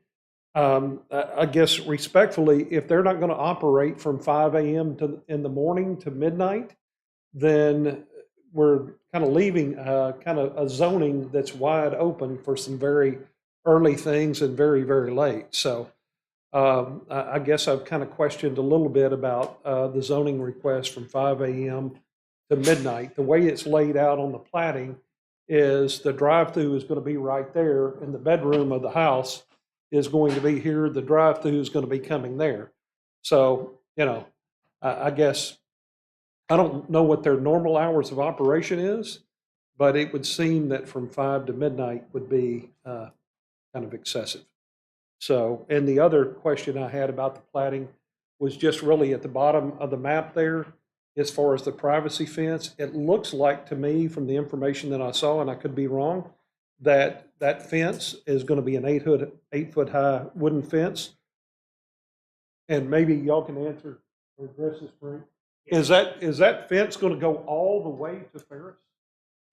I guess respectfully, if they're not going to operate from 5 a.m. in the morning to midnight, then we're kind of leaving kind of a zoning that's wide open for some very early things and very, very late. So I guess I've kind of questioned a little bit about the zoning request from 5 a.m. to midnight. The way it's laid out on the platting is the drive-through is going to be right there, and the bedroom of the house is going to be here. The drive-through is going to be coming there. So, you know, I guess I don't know what their normal hours of operation is, but it would seem that from 5 to midnight would be kind of excessive. So, and the other question I had about the platting was just really at the bottom of the map there, as far as the privacy fence. It looks like to me, from the information that I saw, and I could be wrong, that that fence is going to be an 8-foot high wooden fence. And maybe y'all can answer or address this, Frank. Is that fence going to go all the way to Ferris?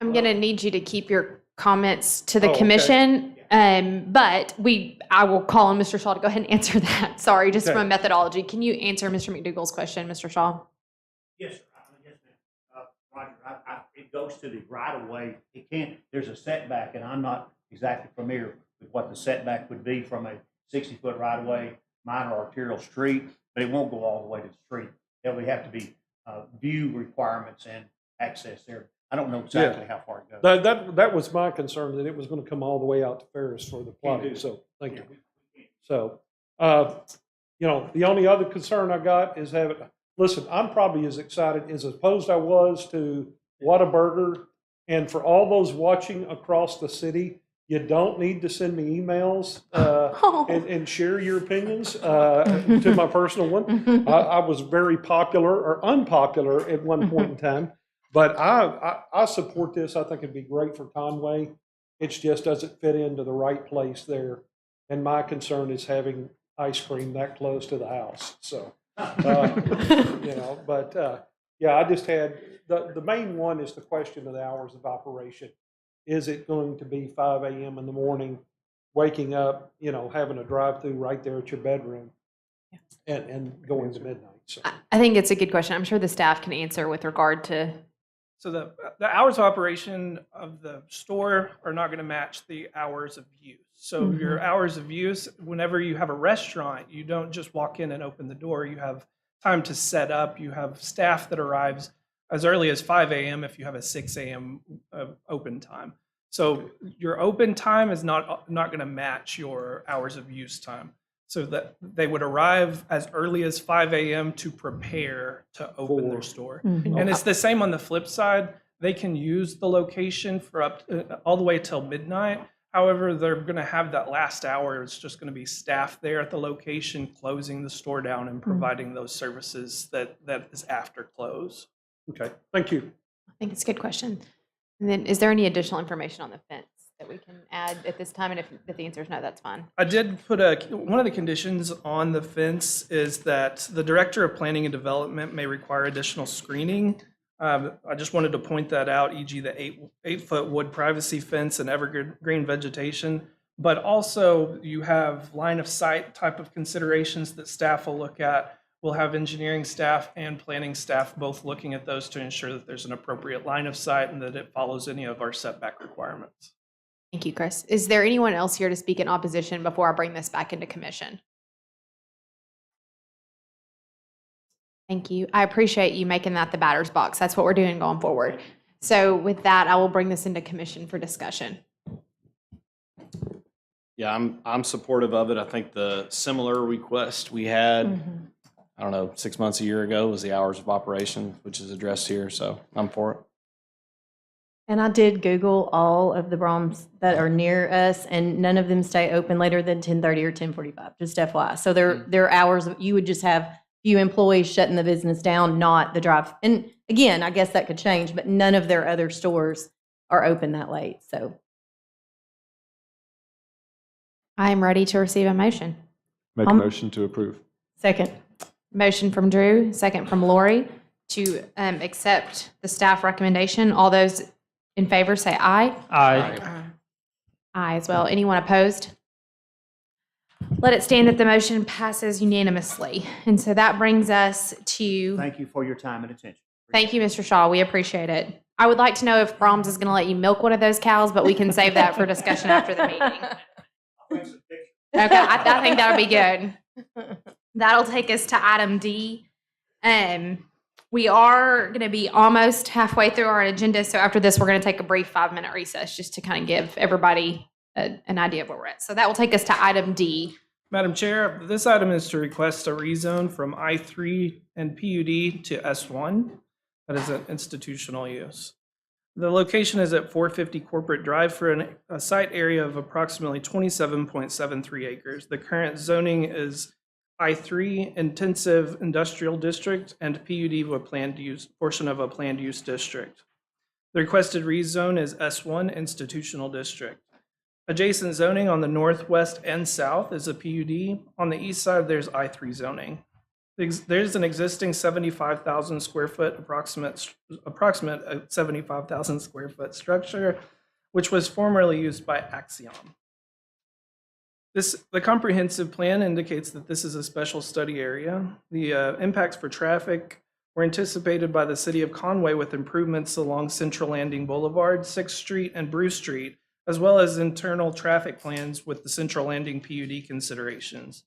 I'm going to need you to keep your comments to the Oh, okay. commission, but I will call on Mr. Shaw to go ahead and answer that. Sorry, just Okay. from a methodology. Can you answer Mr. McDougall's question, Mr. Shaw? Yes, sir. Yes, ma'am. Roger, it goes to the right of way. It can't, there's a setback, and I'm not exactly familiar with what the setback would be from a 60-foot right of way, minor arterial street, but it won't go all the way to the street. There would have to be view requirements and access there. I don't know exactly how far it goes. That was my concern, that it was going to come all the way out to Ferris for the plotting. So thank you. So, you know, the only other concern I got is listen, I'm probably as excited as opposed I was to Whataburger. And for all those watching across the city, you don't need to send me emails and share your opinions to my personal one. I was very popular or unpopular at one point in time, but I support this. I think it'd be great for Conway. It just doesn't fit into the right place there. And my concern is having ice cream that close to the house. So, you know, but yeah, I just had, the main one is the question of the hours of operation. Is it going to be 5 a.m. in the morning, waking up, you know, having a drive-through right there at your bedroom and going to midnight? So. I think it's a good question. I'm sure the staff can answer with regard to. So the hours of operation of the store are not going to match the hours of use. So your hours of use, whenever you have a restaurant, you don't just walk in and open the door. You have time to set up. You have staff that arrives as early as 5 a.m. if you have a 6 a.m. Open time. So your open time is not going to match your hours of use time. So that they would arrive as early as 5 a.m. to prepare to open their store. And it's the same on the flip side. They can use the location for all the way till midnight. However, they're going to have that last hour. It's just going to be staff there at the location, closing the store down and providing those services that is after close. Okay, thank you. I think it's a good question. And then is there any additional information on the fence that we can add at this time? And if the answer is no, that's fine. I did put one of the conditions on the fence is that the Director of Planning and Development may require additional screening. I just wanted to point that out, e.g. the 8-foot wood privacy fence and evergreen vegetation. But also you have line of sight type of considerations that staff will look at. We'll have engineering staff and planning staff both looking at those to ensure that there's an appropriate line of sight and that it follows any of our setback requirements. Thank you, Chris. Is there anyone else here to speak in opposition before I bring this back into commission? Thank you. I appreciate you making that the batter's box. That's what we're doing going forward. So with that, I will bring this into commission for discussion. Yeah, I'm supportive of it. I think the similar request we had, I don't know, 6 months, a year ago was the hours of operation, which is addressed here. So I'm for it. And I did Google all of the Braums that are near us, and none of them stay open later than 10:30 or 10:45, just FYI. So their hours, you would just have few employees shutting the business down, not the drive. And again, I guess that could change, but none of their other stores are open that late. So I am ready to receive a motion. Make a motion to approve. Second. Motion from Drew, second from Lori to accept the staff recommendation. All those in favor say aye. Aye. Aye as well. Anyone opposed? Let it stand that the motion passes unanimously. And so that brings us to, Thank you for your time and attention. thank you, Mr. Shaw. We appreciate it. I would like to know if Brahms is going to let you milk one of those cows, but we can save that for discussion after the meeting. Okay, I think that'll be good. That'll take us to item D. We are going to be almost halfway through our agenda, so after this, we're going to take a brief 5-minute recess just to kind of give everybody an idea of where we're at. So that will take us to item D. Madam Chair, this item is to request a rezone from I3 and PUD to S1. That is an institutional use. The location is at 450 Corporate Drive for a site area of approximately 27.73 acres. The current zoning is I3 Intensive Industrial District and PUD of a planned use portion of a planned use district. The requested rezone is S1 Institutional District. Adjacent zoning on the northwest and south is a PUD. On the east side, there's I3 zoning. There's an existing 75,000 square foot, approximate 75,000 square foot structure, which was formerly used by Axiom. The comprehensive plan indicates that this is a special study area. The impacts for traffic were anticipated by the city of Conway with improvements along Central Landing Boulevard, 6th Street, and Bruce Street, as well as internal traffic plans with the Central Landing PUD considerations.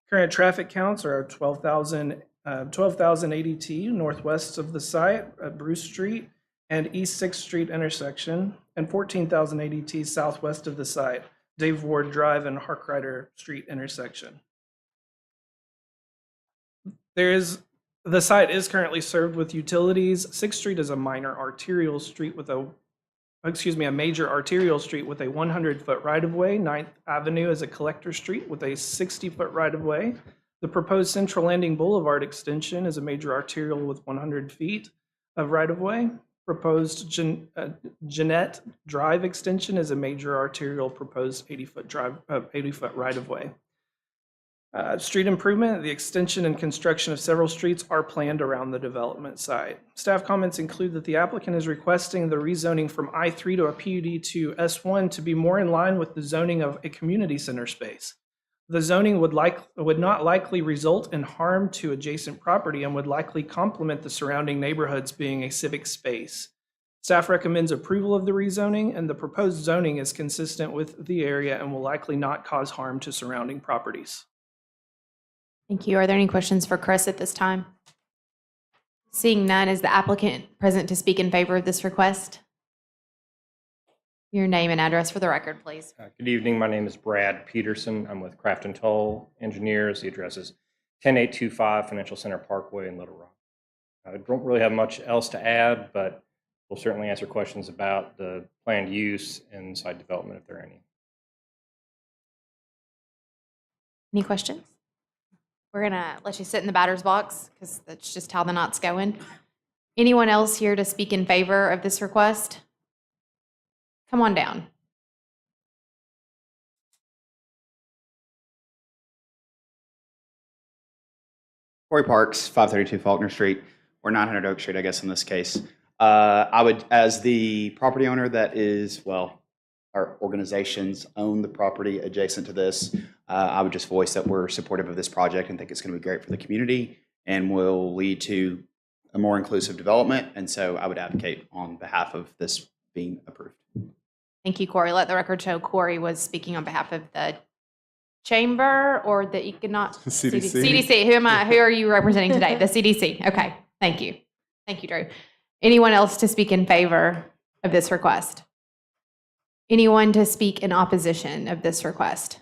Current traffic counts are 12,000 ADT northwest of the site at Bruce Street and East 6th Street intersection, and 14,000 ADT southwest of the site, Dave Ward Drive and Harkrider Street intersection. The site is currently served with utilities. 6th Street is a minor arterial street with a major arterial street with a 100-foot right-of-way. 9th Avenue is a collector street with a 60-foot right-of-way. The proposed Central Landing Boulevard extension is a major arterial with 100 feet of right-of-way. Proposed Jeanette Drive extension is a major arterial proposed 80-foot right-of-way. Street improvement, the extension and construction of several streets are planned around the development site. Staff comments include that the applicant is requesting the rezoning from I3 to a PUD to S1 to be more in line with the zoning of a community center space. The zoning would not likely result in harm to adjacent property and would likely complement the surrounding neighborhoods being a civic space. Staff recommends approval of the rezoning, and the proposed zoning is consistent with the area and will likely not cause harm to surrounding properties. Thank you. Are there any questions for Chris at this time? Seeing none, is the applicant present to speak in favor of this request? Your name and address for the record, please. Good evening. My name is Brad Peterson. I'm with Craft and Toll Engineers. The address is 10825 Financial Center Parkway in Little Rock. I don't really have much else to add, but we'll certainly answer questions about the planned use and site development if there are any. Any questions? We're going to let you sit in the batter's box because that's just how the night's going. Anyone else here to speak in favor of this request? Come on down. Corey Parks, 532 Faulkner Street, or 900 Oak Street, I guess in this case. I would, as the property owner that is, well, our organizations own the property adjacent to this, I would just voice that we're supportive of this project and think it's going to be great for the community and will lead to a more inclusive development. And so I would advocate on behalf of this being approved. Thank you, Corey. Let the record show Corey was speaking on behalf of the chamber or the CDC. CDC. Who are you representing today? The CDC. Okay. Thank you. Thank you, Drew. Anyone else to speak in favor of this request? Anyone to speak in opposition of this request?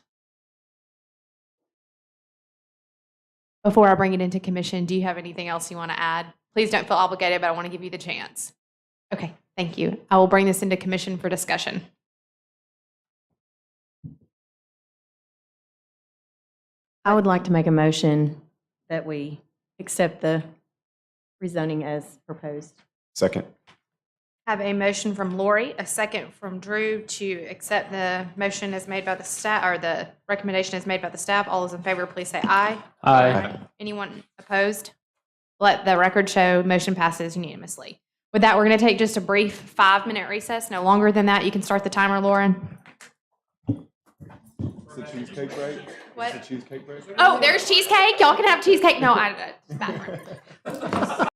Before I bring it into commission, do you have anything else you want to add? Please don't feel obligated, but I want to give you the chance. Okay, thank you. I will bring this into commission for discussion. I would like to make a motion that we accept the rezoning as proposed. Second. Have a motion from Lori, a second from Drew to accept the motion as made by the staff, or the recommendation as made by the staff. All those in favor, please say aye. Aye. Anyone opposed? Let the record show motion passes unanimously. With that, we're going to take just a brief 5-minute recess. No longer than that. You can start the timer, Lauren. Is it cheesecake break? What? Is it cheesecake break? Oh, there's cheesecake. Y'all can have cheesecake. No, bathroom.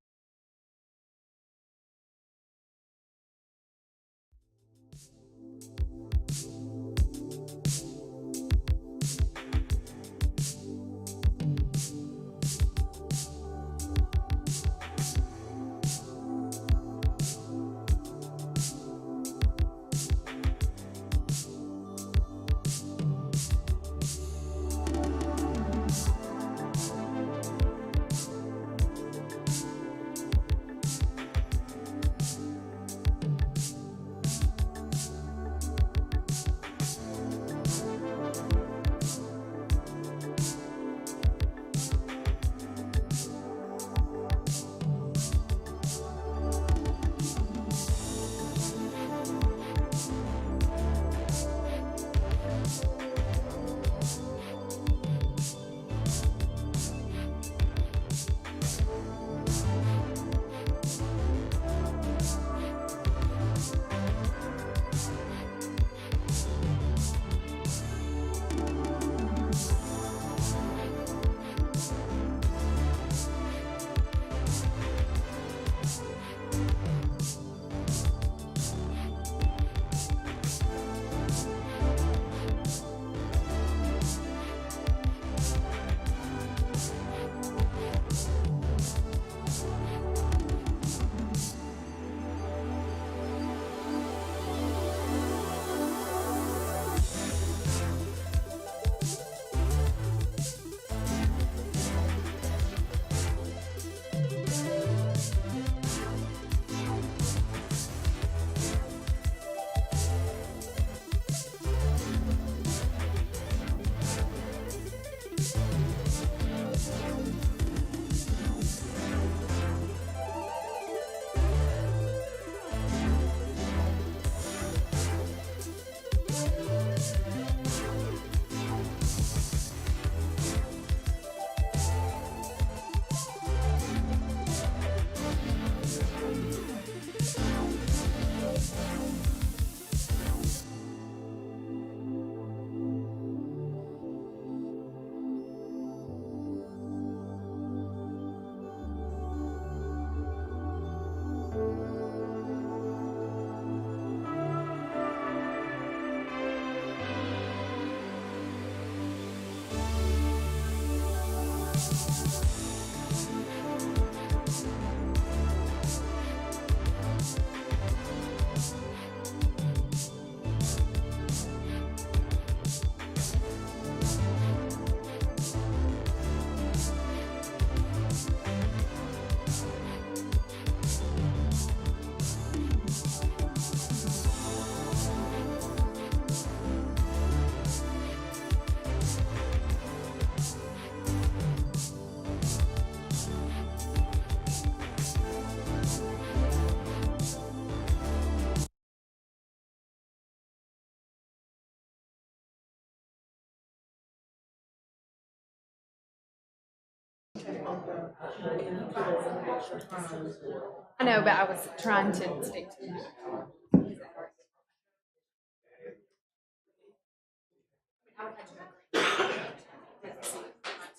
I know, but I was trying to stick to it.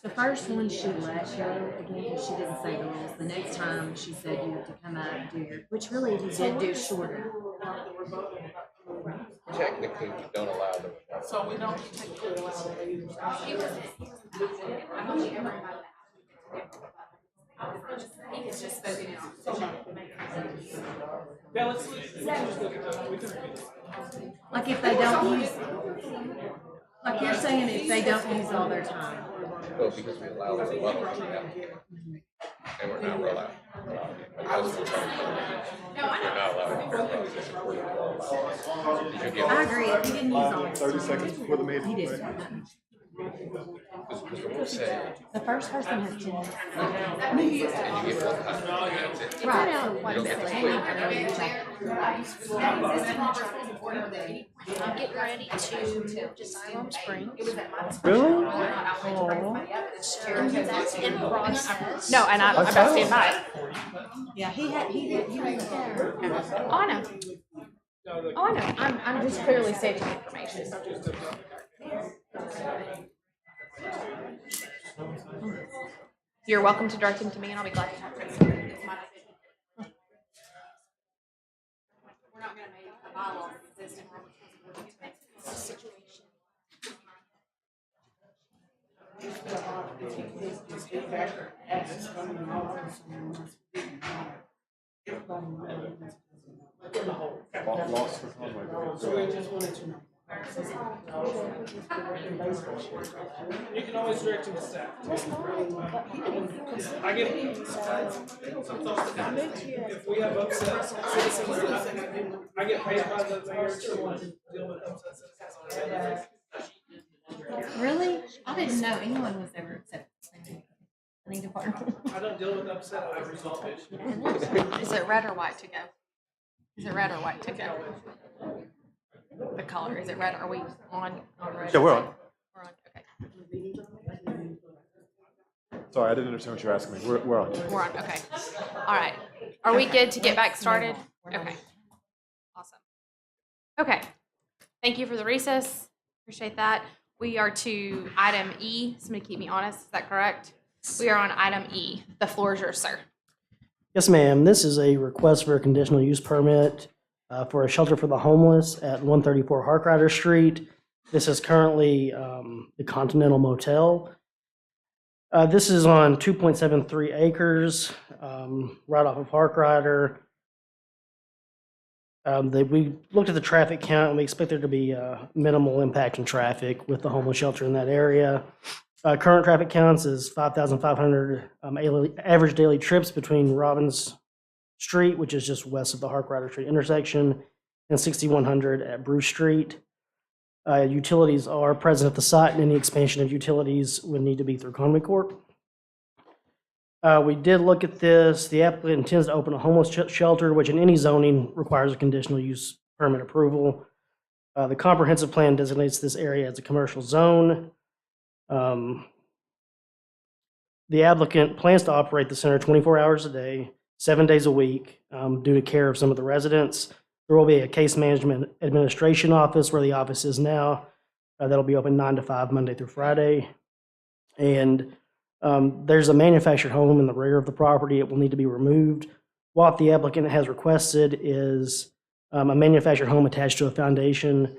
The first one she let show again because she didn't say the rules. The next time she said you have to come up, do your, which really you did do shorter. Technically, we don't allow them. So we don't technically allow them. He has just spoken Yeah, let's look at that. We can read it. Like if they don't use, like you're saying, if they don't use all their time. Well, because we allow them to bubble right now. And we're not allowed. We're not allowed. I agree. If he didn't use all his 30 time, seconds before the meeting. he didn't. Because the rules say, The first person has 10 minutes. and you get one time. That's it. Right. You don't get to I'm getting ready to move to Siloam Springs. Really? That's in process. No, and I'm about to stand by it. Yeah, he was there. Oh, I know. Oh, I know. I'm just clearly stating information. You're welcome to direct him to me, and I'll be glad to talk to him. It's my decision. We're not going to make a bylaw exist in our responsibility to make this situation. Lost for Conway. So we just wanted to know. You can always direct him to staff. I get it. If we have upset citizens, I get paid by the mayor to deal with upset citizens. Really? I didn't know anyone was ever upset. I think department. I don't deal with upset, I resolve issues. Is it red or white to go? Is it red or white to go? The color, is it red? Are we on red? Yeah, we're on. We're on, okay. Sorry, I didn't understand what you were asking me. We're on. We're on, okay. All right. Are we good to get back started? Okay. Awesome. Okay. Thank you for the recess. Appreciate that. We are to item E. Somebody keep me honest. Is that correct? We are on item E. The floor is yours, sir. Yes, ma'am. This is a request for a conditional use permit for a shelter for the homeless at 134 Harkrider Street. This is currently the Continental Motel. This is on 2.73 acres, right off of Harkrider. We looked at the traffic count, and we expect there to be minimal impact in traffic with the homeless shelter in that area. Current traffic counts is 5,500 average daily trips between Robbins Street, which is just west of the Harkrider Street intersection, and 6,100 at Bruce Street. Utilities are present at the site, and any expansion of utilities would need to be through Conway Corp. We did look at this. The applicant intends to open a homeless shelter, which in any zoning requires a conditional use permit approval. The comprehensive plan designates this area as a commercial zone. The applicant plans to operate the center 24 hours a day, 7 days a week, due to care of some of the residents. There will be a case management administration office where the office is now. That'll be open 9 to 5, Monday through Friday. And there's a manufactured home in the rear of the property. It will need to be removed. What the applicant has requested is a manufactured home attached to a foundation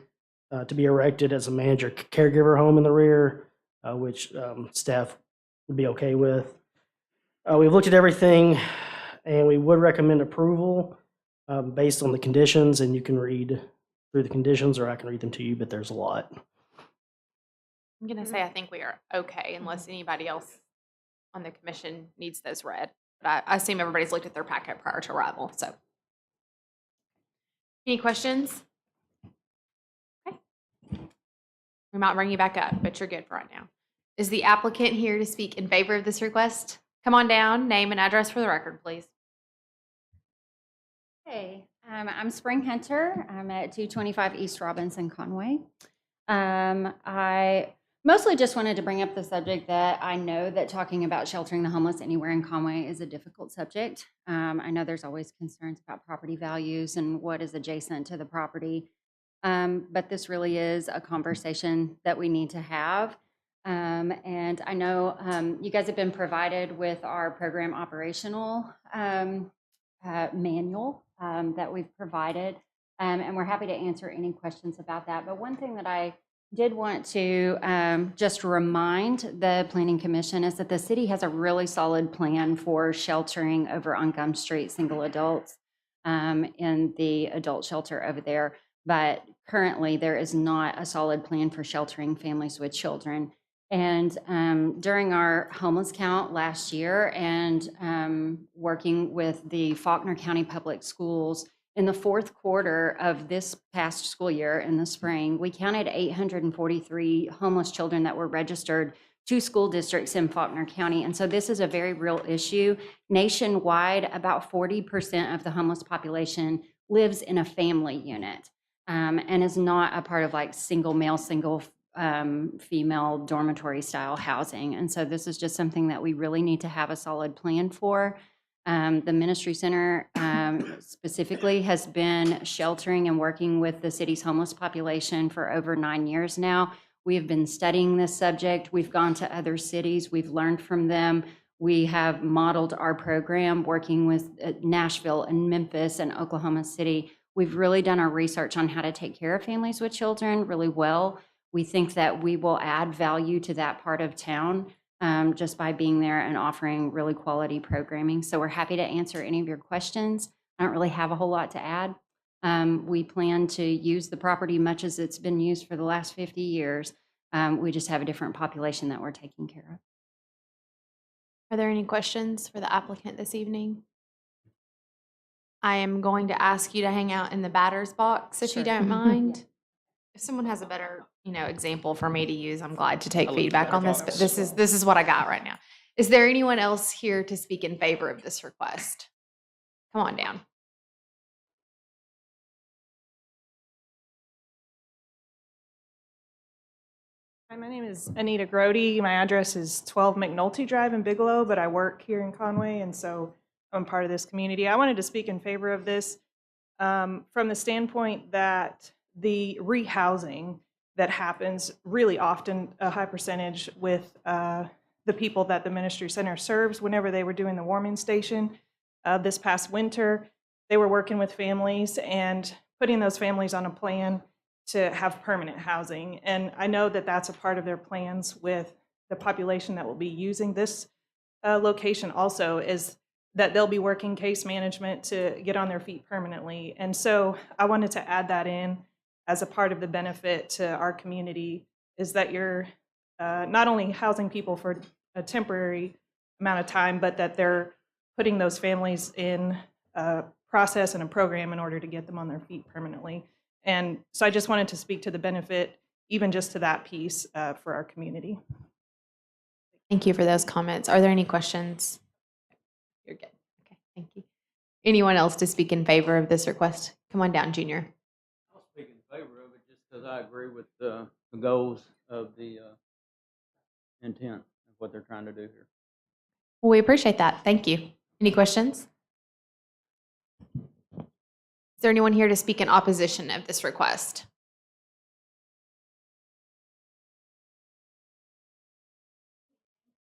to be erected as a manager caregiver home in the rear, which staff would be okay with. We've looked at everything, and we would recommend approval based on the conditions, and you can read through the conditions, or I can read them to you, but there's a lot. I'm going to say I think we are okay unless anybody else on the commission needs those read. But I assume everybody's looked at their packet prior to arrival. So, any questions? Okay. We might bring you back up, but you're good for right now. Is the applicant here to speak in favor of this request? Come on down, name and address for the record, please. Hey, I'm Spring Hunter. I'm at 225 East Robinson, Conway. I Mostly just wanted to bring up the subject that I know that talking about sheltering the homeless anywhere in Conway is a difficult subject. I know there's always concerns about property values and what is adjacent to the property. But this really is a conversation that we need to have. And I know you guys have been provided with our program operational manual that we've provided. And we're happy to answer any questions about that. But one thing that I did want to just remind the Planning Commission is that the city has a really solid plan for sheltering over on Gum Street single adults in the adult shelter over there. But currently there is not a solid plan for sheltering families with children. And during our homeless count last year and working with the Faulkner County Public Schools, in the fourth quarter of this past school year in the spring, we counted 843 homeless children that were registered to school districts in Faulkner County. And so this is a very real issue. Nationwide, about 40% of the homeless population lives in a family unit and is not a part of like single male, single female dormitory style housing. And so this is just something that we really need to have a solid plan for. The Ministry Center specifically has been sheltering and working with the city's homeless population for over 9 years now. We have been studying this subject. We've gone to other cities. We've learned from them. We have modeled our program working with Nashville and Memphis and Oklahoma City. We've really done our research on how to take care of families with children really well. We think that we will add value to that part of town just by being there and offering really quality programming. So we're happy to answer any of your questions. I don't really have a whole lot to add. We plan to use the property much as it's been used for the last 50 years. We just have a different population that we're taking care of. Are there any questions for the applicant this evening? I am going to ask you to hang out in the batter's box if you don't mind. If someone has a better, example for me to use, I'm glad to take feedback on this, but this is what I got right now. Is there anyone else here to speak in favor of this request? Come on down. Hi, my name is Anita Grody. My address is 12 McNulty Drive in Bigelow, but I work here in Conway, and so I'm part of this community. I wanted to speak in favor of this from the standpoint that the rehousing that happens really often, a high percentage with the people that the Ministry Center serves. Whenever they were doing the warming station this past winter, they were working with families and putting those families on a plan to have permanent housing. And I know that that's a part of their plans with the population that will be using this location also, is that they'll be working case management to get on their feet permanently. And so I wanted to add that in as a part of the benefit to our community, is that you're not only housing people for a temporary amount of time, but that they're putting those families in a process and a program in order to get them on their feet permanently. And so I just wanted to speak to the benefit, even just to that piece for our community. Thank you for those comments. Are there any questions? You're good. Okay, thank you. Anyone else to speak in favor of this request? Come on down, Junior. I'll speak in favor of it just because I agree with the goals of the intent of what they're trying to do here. Well, we appreciate that. Thank you. Any questions? Is there anyone here to speak in opposition of this request?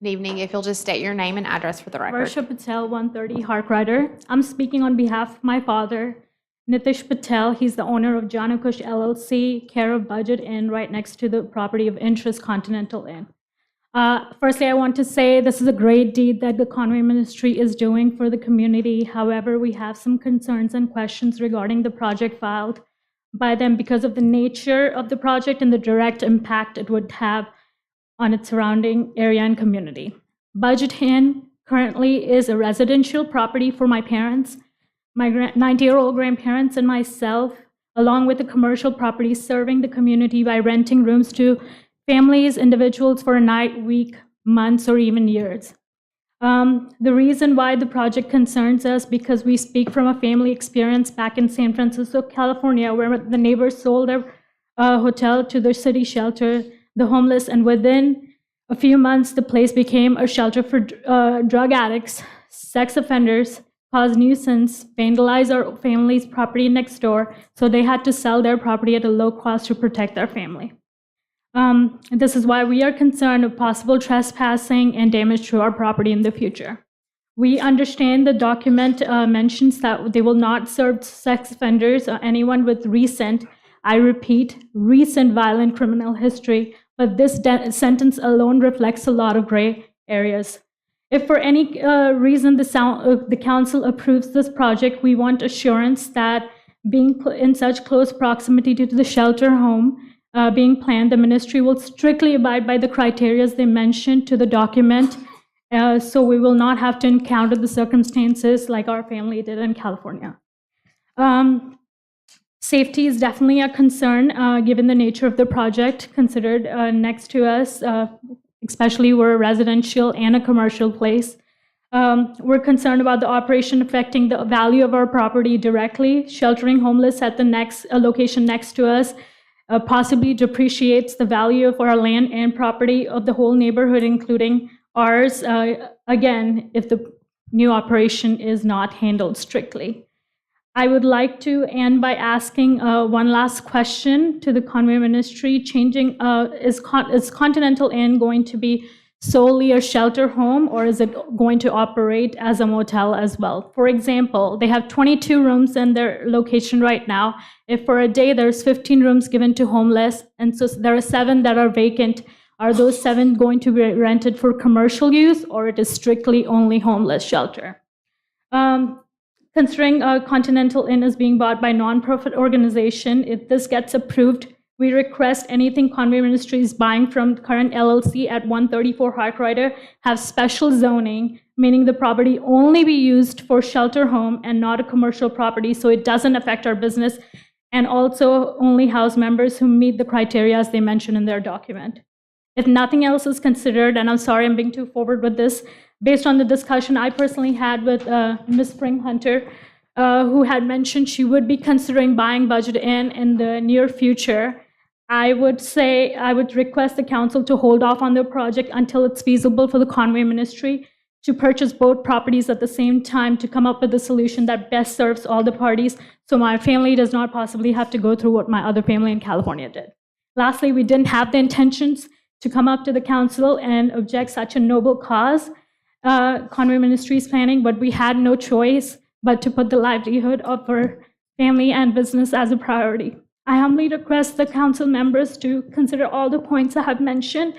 Good evening. If you'll just state your name and address for the record. Varsha Patel, 130 Harkrider. I'm speaking on behalf of my father, Nitish Patel. He's the owner of Janakush LLC, care of Budget Inn, right next to the property of interest Continental Inn. Firstly, I want to say this is a great deed that the Conway Ministry is doing for the community. However, we have some concerns and questions regarding the project filed by them because of the nature of the project and the direct impact it would have on its surrounding area and community. Budget Inn currently is a residential property for my parents, my 90-year-old grandparents, and myself, along with a commercial property serving the community by renting rooms to families, individuals for a night, week, months, or even years. The reason why the project concerns us, because we speak from a family experience back in San Francisco, California, where the neighbors sold their hotel to the city shelter. the homeless, and within a few months, the place became a shelter for drug addicts, sex offenders, caused nuisance, vandalized our family's property next door, so they had to sell their property at a low cost to protect their family. This is why we are concerned of possible trespassing and damage to our property in the future. We understand the document mentions that they will not serve sex offenders or anyone with recent, I repeat, recent violent criminal history, but this sentence alone reflects a lot of gray areas. If for any reason the council approves this project, we want assurance that being in such close proximity to the shelter home being planned, the ministry will strictly abide by the criteria they mentioned to the document, so we will not have to encounter the circumstances like our family did in California. Safety is definitely a concern given the nature of the project considered next to us, especially we're a residential and a commercial place. We're concerned about the operation affecting the value of our property directly. Sheltering homeless at the next location next to us possibly depreciates the value of our land and property of the whole neighborhood, including ours, again, if the new operation is not handled strictly. I would like to end by asking one last question to the Conway ministry. Is Continental Inn going to be solely a shelter home, or is it going to operate as a motel as well? For example, they have 22 rooms in their location right now. If for a day there's 15 rooms given to homeless, and so there are 7 that are vacant, are those 7 going to be rented for commercial use, or it is strictly only homeless shelter? Considering Continental Inn is being bought by a nonprofit organization, if this gets approved, we request anything Conway Ministry is buying from current LLC at 134 Harkrider have special zoning, meaning the property only be used for shelter home and not a commercial property, so it doesn't affect our business, and also only house members who meet the criteria as they mentioned in their document. If nothing else is considered, and I'm sorry I'm being too forward with this, based on the discussion I personally had with Ms. Spring Hunter, who had mentioned she would be considering buying Budget Inn in the near future, I would request the council to hold off on the project until it's feasible for the Conway Ministry to purchase both properties at the same time to come up with a solution that best serves all the parties, so my family does not possibly have to go through what my other family in California did. Lastly, we didn't have the intentions to come up to the council and object such a noble cause, Conway Ministries planning, but we had no choice but to put the livelihood of our family and business as a priority. I humbly request the council members to consider all the points I have mentioned,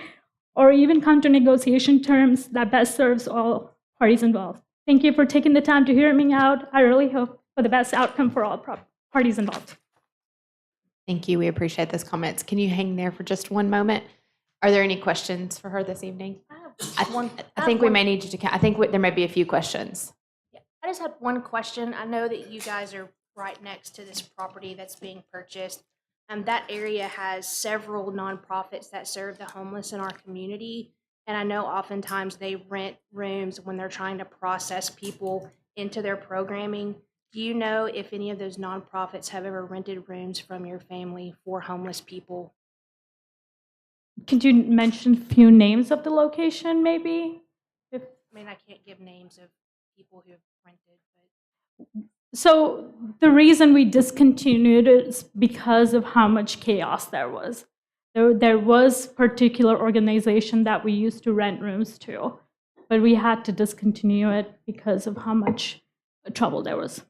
or even come to negotiation terms that best serves all parties involved. Thank you for taking the time to hear me out. I really hope for the best outcome for all parties involved. Thank you. We appreciate those comments. Can you hang there for just one moment? Are there any questions for her this evening? I think we may need you to, I think there may be a few questions. Yeah, I just had one question. I know that you guys are right next to this property that's being purchased. That area has several nonprofits that serve the homeless in our community. And I know oftentimes they rent rooms when they're trying to process people into their programming. Do you know if any of those nonprofits have ever rented rooms from your family for homeless people? Could you mention a few names of the location, maybe? I mean, I can't give names of people who have rented, but... So the reason we discontinued it is because of how much chaos there was. There was particular organization that we used to rent rooms to, but we had to discontinue it because of how much trouble there was.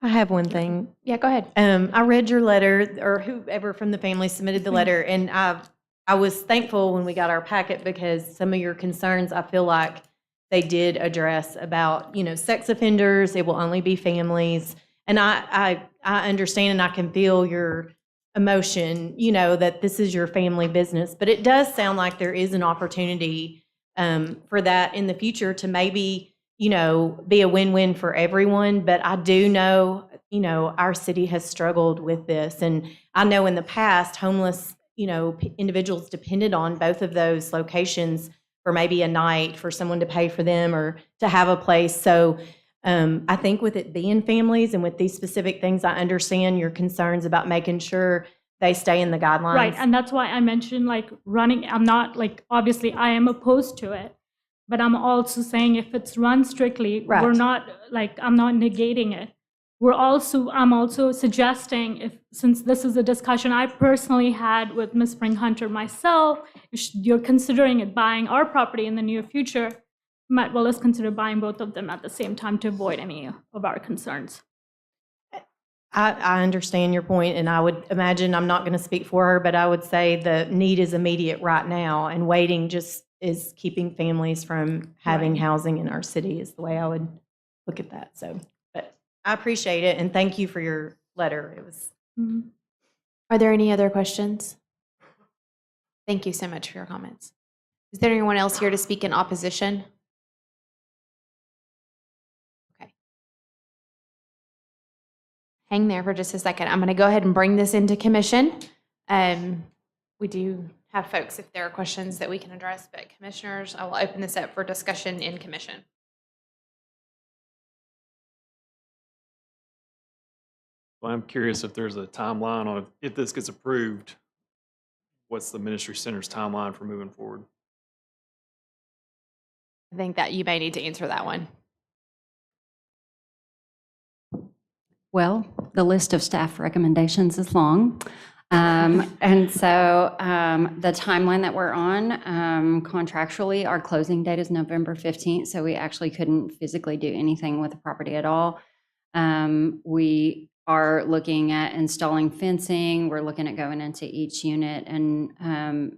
I have one thing. Yeah, go ahead. I read your letter, or whoever from the family submitted the letter, and I was thankful when we got our packet because some of your concerns I feel like they did address about, sex offenders. It will only be families, and I understand and I can feel your emotion, that this is your family business. But it does sound like there is an opportunity for that in the future to maybe, be a win-win for everyone. But I do know, our city has struggled with this. And I know in the past, homeless, individuals depended on both of those locations for maybe a night for someone to pay for them or to have a place. So I think with it being families and with these specific things, I understand your concerns about making sure they stay in the guidelines. Right, and that's why I mentioned like running, I'm not like, obviously I am opposed to it, but I'm also saying if it's run strictly, we're Right. not, like, I'm not negating it. I'm also suggesting if, since this is a discussion I personally had with Ms. Spring Hunter myself, if you're considering it buying our property in the near future, might well let's consider buying both of them at the same time to avoid any of our concerns. I understand your point, and I would imagine, I'm not going to speak for her, but I would say the need is immediate right now, and waiting just is keeping families from having Right. housing in our city is the way I would look at that. So, but I appreciate it, and thank you for your letter. It was. Mhm. Are there any other questions? Thank you so much for your comments. Is there anyone else here to speak in opposition? Okay. Hang there for just a second. I'm going to go ahead and bring this into commission. We do have folks, if there are questions that we can address, but commissioners, I will open this up for discussion in commission. Well, I'm curious if there's a timeline on if this gets approved, what's the ministry center's timeline for moving forward? I think that you may need to answer that one. Well, the list of staff recommendations is long. And so the timeline that we're on, contractually, our closing date is November 15th, so we actually couldn't physically do anything with the property at all. We are looking at installing fencing. We're looking at going into each unit and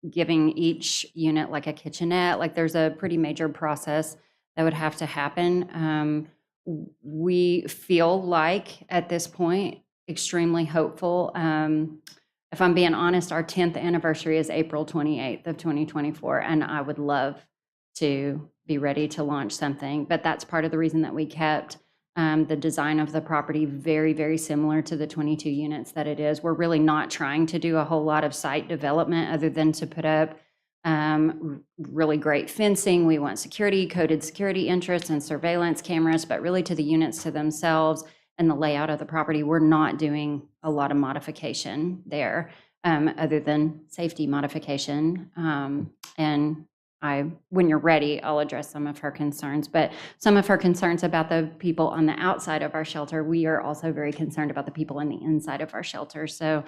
giving each unit like a kitchenette. Like there's a pretty major process that would have to happen. We feel like at this point, extremely hopeful. If I'm being honest, our 10th anniversary is April 28th of 2024, and I would love to be ready to launch something, but that's part of the reason that we kept the design of the property very, very similar to the 22 units that it is. We're really not trying to do a whole lot of site development other than to put up really great fencing. We want security, coded security interests and surveillance cameras, but really to the units to themselves and the layout of the property, we're not doing a lot of modification there other than safety modification. And when you're ready, I'll address some of her concerns, but some of her concerns about the people on the outside of our shelter, we are also very concerned about the people on the inside of our shelter. So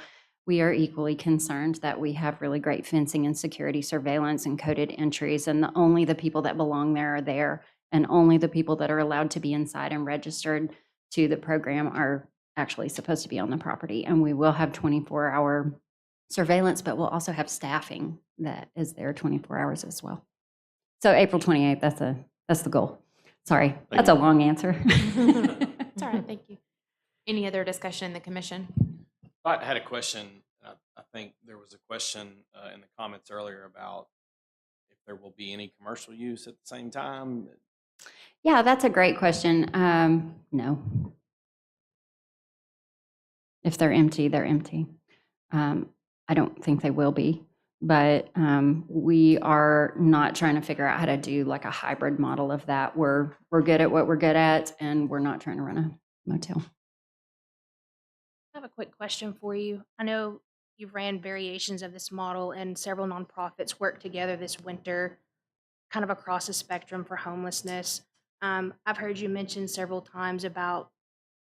we are equally concerned that we have really great fencing and security surveillance and coded entries, and only the people that belong there are there, and only the people that are allowed to be inside and registered to the program are actually supposed to be on the property. And we will have 24-hour surveillance, but we'll also have staffing that is there 24 hours as well. So April 28th, that's the goal. Sorry, that's a long answer. It's all right, thank you. Any other discussion in the commission? I had a question. I think there was a question in the comments earlier about if there will be any commercial use at the same time. Yeah, that's a great question. No. If they're empty, they're empty. I don't think they will be, but we are not trying to figure out how to do like a hybrid model of that. We're good at what we're good at, and we're not trying to run a motel. I have a quick question for you. I know you've ran variations of this model, and several nonprofits worked together this winter, kind of across the spectrum for homelessness. I've heard you mention several times about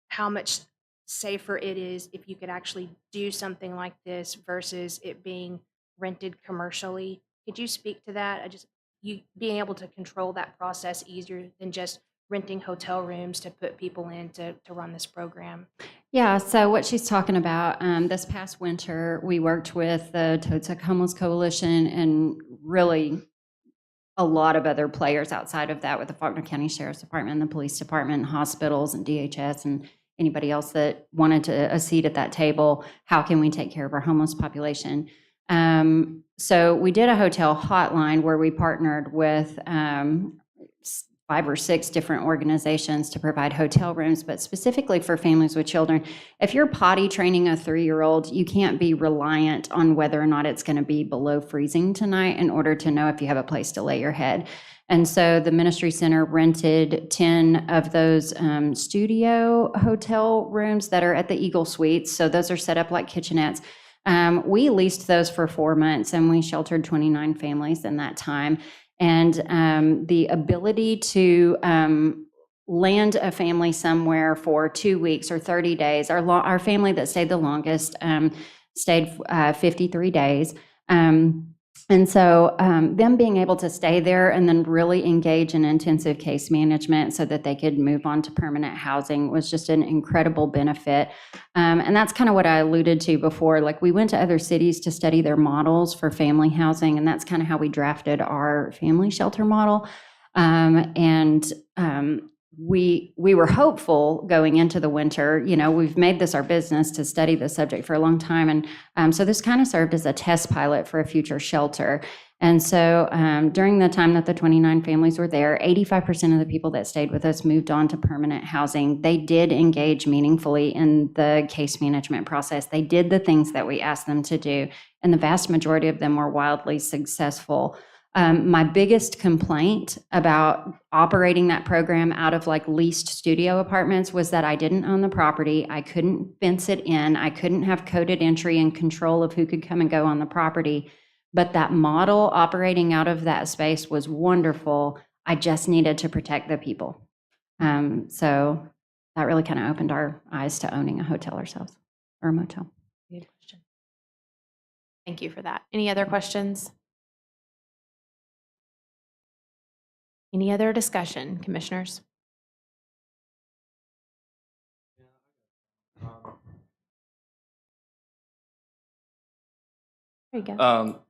how much safer it is if you could actually do something like this versus it being rented commercially. Could you speak to that? You being able to control that process easier than just renting hotel rooms to put people in to run this program. Yeah, so what she's talking about, this past winter, we worked with the Toadsuck Homeless Coalition and really a lot of other players outside of that with the Faulkner County Sheriff's Department, the police department, hospitals, and DHS, and anybody else that wanted a seat at that table. How can we take care of our homeless population? So we did a hotel hotline where we partnered with 5 or 6 different organizations to provide hotel rooms, but specifically for families with children. If you're potty training a 3-year-old, you can't be reliant on whether or not it's going to be below freezing tonight in order to know if you have a place to lay your head. And so the Ministry Center rented 10 of those studio hotel rooms that are at the Eagle Suites. So those are set up like kitchenettes. We leased those for 4 months, and we sheltered 29 families in that time. And the ability to land a family somewhere for 2 weeks or 30 days, our family that stayed the longest stayed 53 days. And so them being able to stay there and then really engage in intensive case management so that they could move on to permanent housing was just an incredible benefit. And that's kind of what I alluded to before. Like, we went to other cities to study their models for family housing, and that's kind of how we drafted our family shelter model. We were hopeful going into the winter. You know, we've made this our business to study the subject for a long time. And so this kind of served as a test pilot for a future shelter. And so during the time that the 29 families were there, 85% of the people that stayed with us moved on to permanent housing. They did engage meaningfully in the case management process. They did the things that we asked them to do, and the vast majority of them were wildly successful. My biggest complaint about operating that program out of like leased studio apartments was that I didn't own the property. I couldn't fence it in. I couldn't have coded entry and control of who could come and go on the property. But that model operating out of that space was wonderful. I just needed to protect the people. So that really kind of opened our eyes to owning a hotel ourselves, or a motel. Good question. Thank you for that. Any other questions? Any other discussion, commissioners? There you go.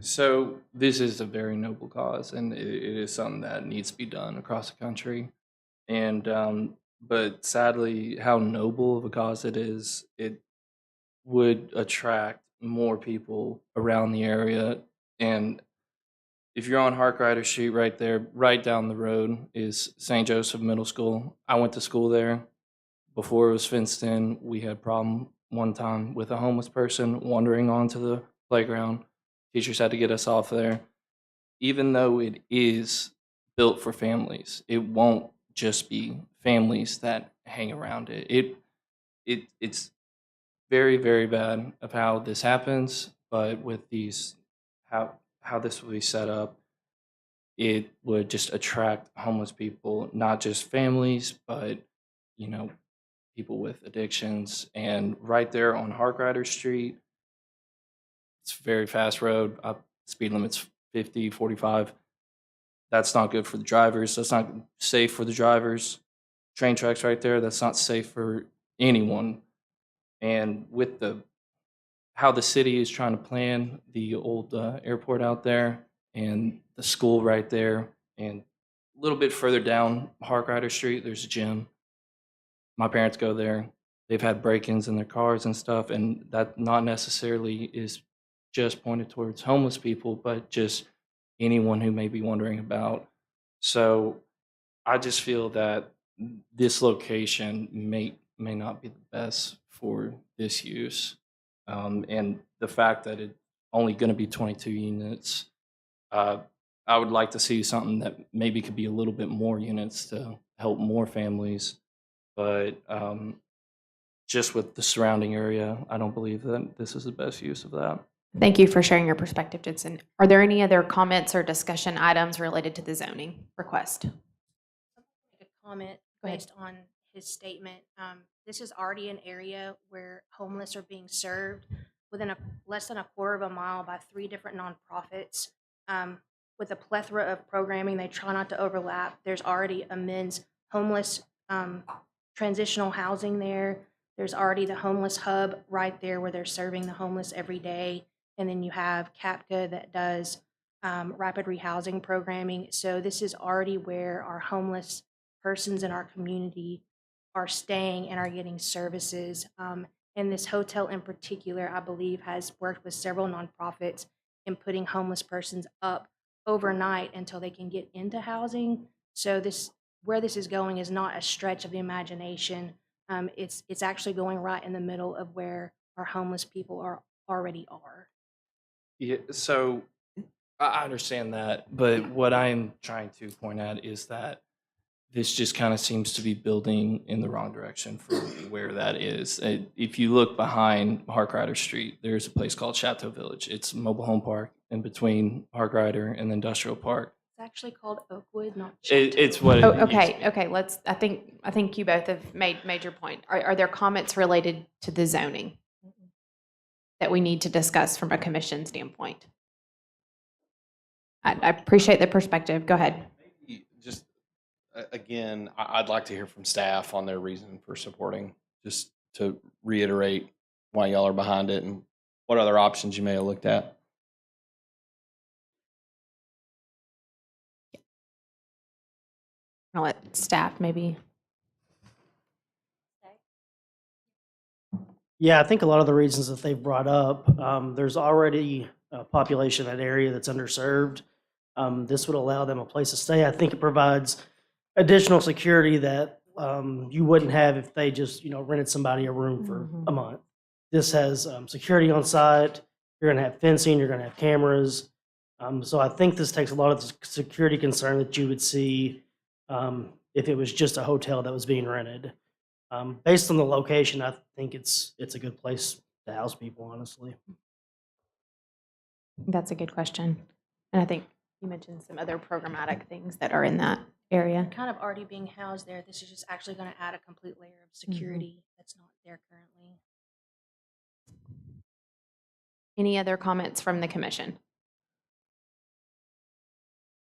So this is a very noble cause, and it is something that needs to be done across the country. And but sadly, how noble of a cause it is, it would attract more people around the area. And if you're on Harkrider Street, right there, right down the road is St. Joseph Middle School. I went to school there. Before it was fenced in, we had a problem one time with a homeless person wandering onto the playground. Teachers had to get us off there. Even though it is built for families, it won't just be families that hang around it. It's very, very bad of how this happens, but with these, how this will be set up, it would just attract homeless people, not just families, but, you know, people with addictions. And right there on Harkrider Street, it's a very fast road. Speed limit's 50, 45. That's not good for the drivers. That's not safe for the drivers. Train tracks right there. That's not safe for anyone. And with how the city is trying to plan the old airport out there, and the school right there, and a little bit further down Harkrider Street, there's a gym. My parents go there. They've had break-ins in their cars and stuff, and that not necessarily is just pointed towards homeless people, but just anyone who may be wondering about. So I just feel that this location may not be the best for this use. And the fact that it's only going to be 22 units, I would like to see something that maybe could be a little bit more units to help more families. But just with the surrounding area, I don't believe that this is the best use of that. Thank you for sharing your perspective, Jensen. Are there any other comments or discussion items related to the zoning request? A comment Go ahead. based on his statement. This is already an area where homeless are being served within less than a quarter of a mile by 3 different nonprofits. With a plethora of programming, they try not to overlap. There's already a men's homeless transitional housing there. There's already the homeless hub right there where they're serving the homeless every day. And then you have CAPCA that does rapid rehousing programming. So this is already where our homeless persons in our community are staying and are getting services. And this hotel in particular, I believe, has worked with several nonprofits in putting homeless persons up overnight until they can get into housing. So where this is going is not a stretch of the imagination. It's actually going right in the middle of where our homeless people already are. Yeah, so I understand that, but what I'm trying to point at is that this just kind of seems to be building in the wrong direction for where that is. If you look behind Harkrider Street, there's a place called Chateau Village. It's a mobile home park in between Harkrider and the industrial park. It's actually called Oakwood, not It's what it Oh, used to okay, be. okay, I think you both have made your point. Are there comments related to the zoning that we need to discuss from a commission standpoint? I appreciate the perspective. Go ahead. Just, again, I'd like to hear from staff on their reason for supporting, just to reiterate why y'all are behind it and what other options you may have looked at. I'll let staff maybe. Yeah, I think a lot of the reasons that they've brought up, there's already a population in that area that's underserved. This would allow them a place to stay. I think it provides additional security that you wouldn't have if they just, rented somebody a room for a month. This has security on site. You're going to have fencing. You're going to have cameras. So I think this takes a lot of the security concern that you would see if it was just a hotel that was being rented. Based on the location, I think it's a good place to house people, honestly. That's a good question. And I think you mentioned some other programmatic things that are in that area. kind of already being housed there. This is just actually going to add a complete layer of security that's not there currently. Any other comments from the commission?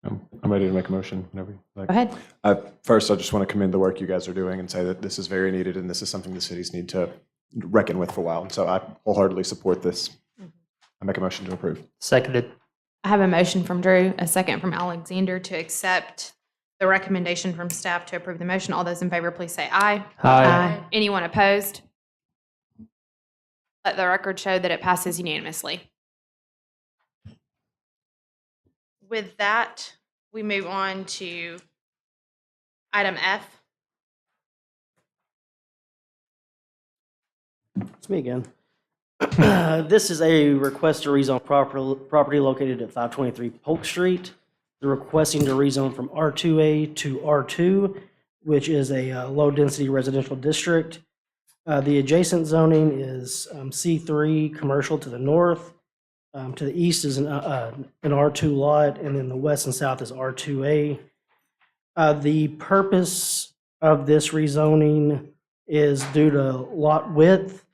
I'm ready to make a motion whenever you like. Go ahead. First, I just want to commend the work you guys are doing and say that this is very needed and this is something the cities need to reckon with for a while. And so I wholeheartedly support this. I make a motion to approve. Seconded. I have a motion from Drew, a second from Alexander to accept the recommendation from staff to approve the motion. All those in favor, please say aye. Aye. Anyone opposed? Let the record show that it passes unanimously. With that, we move on to item F. It's me again. This is a request to rezone property located at 523 Polk Street. They're requesting to rezone from R2A to R2, which is a low-density residential district. The adjacent zoning is C3 commercial to the north. To the east is an R2 lot, and then the west and south is R2A. The purpose of this rezoning is due to lot width.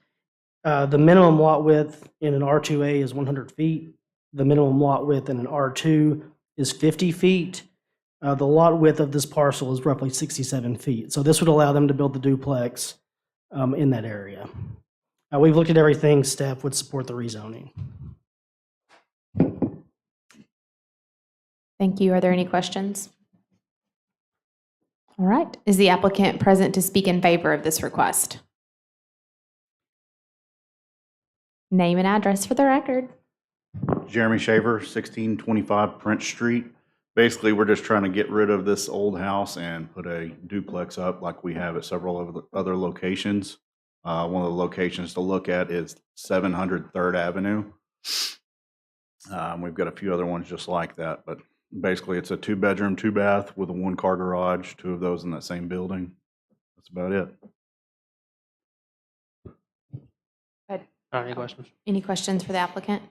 The minimum lot width in an R2A is 100 feet. The minimum lot width in an R2 is 50 feet. The lot width of this parcel is roughly 67 feet. So this would allow them to build the duplex in that area. We've looked at everything. Staff would support the rezoning. Thank you. Are there any questions? All right. Is the applicant present to speak in favor of this request? Name and address for the record. Jeremy Shaver, 1625 Prince Street. Basically, we're just trying to get rid of this old house and put a duplex up like we have at several of the other locations. One of the locations to look at is 700 3rd Avenue. We've got a few other ones just like that, but basically it's a 2-bedroom, 2-bath with a 1-car garage, 2 of those in that same building. That's about it. Any questions? Any questions for the applicant?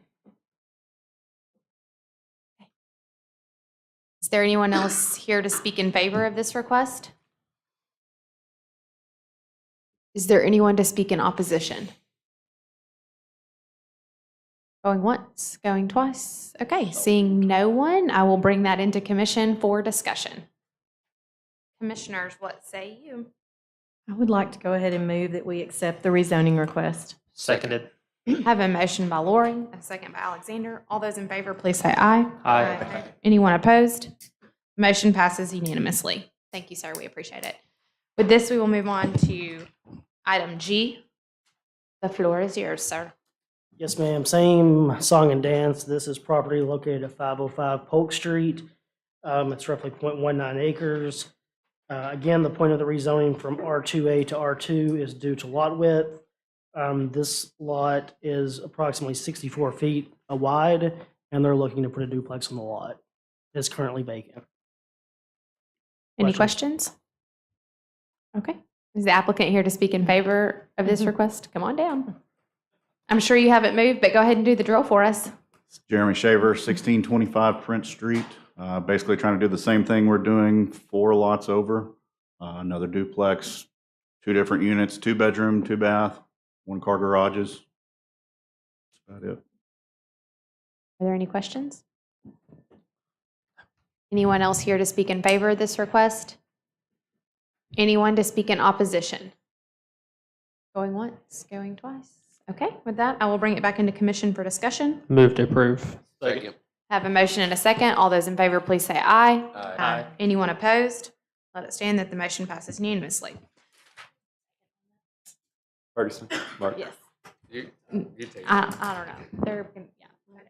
Is there anyone else here to speak in favor of this request? Is there anyone to speak in opposition? Going once, going twice. Okay, seeing no one, I will bring that into commission for discussion. Commissioners, what say you? I would like to go ahead and move that we accept the rezoning request. Seconded. I have a motion by Lori, a second by Alexander. All those in favor, please say aye. Aye. Anyone opposed? Motion passes unanimously. Thank you, sir. We appreciate it. With this, we will move on to item G. The floor is yours, sir. Yes, ma'am. Same song and dance. This is property located at 505 Polk Street. It's roughly 0.19 acres. Again, the point of the rezoning from R2A to R2 is due to lot width. This lot is approximately 64 feet wide, and they're looking to put a duplex on the lot. It's currently vacant. Any questions? Okay. Is the applicant here to speak in favor of this request? Come on down. I'm sure you haven't moved, but go ahead and do the drill for us. Jeremy Shaver, 1625 Prince Street. Basically trying to do the same thing we're doing 4 lots over. Another duplex, 2 different units, 2 bedroom, 2 bath, 1 car garages. That's about it. Are there any questions? Anyone else here to speak in favor of this request? Anyone to speak in opposition? Going once, going twice. Okay, with that, I will bring it back into commission for discussion. Move to approve. Second. Have a motion and a second. All those in favor, please say aye. Aye. Anyone opposed? Let it stand that the motion passes unanimously. Ferguson, Mark. Yes. You take it. I don't know. They're, yeah.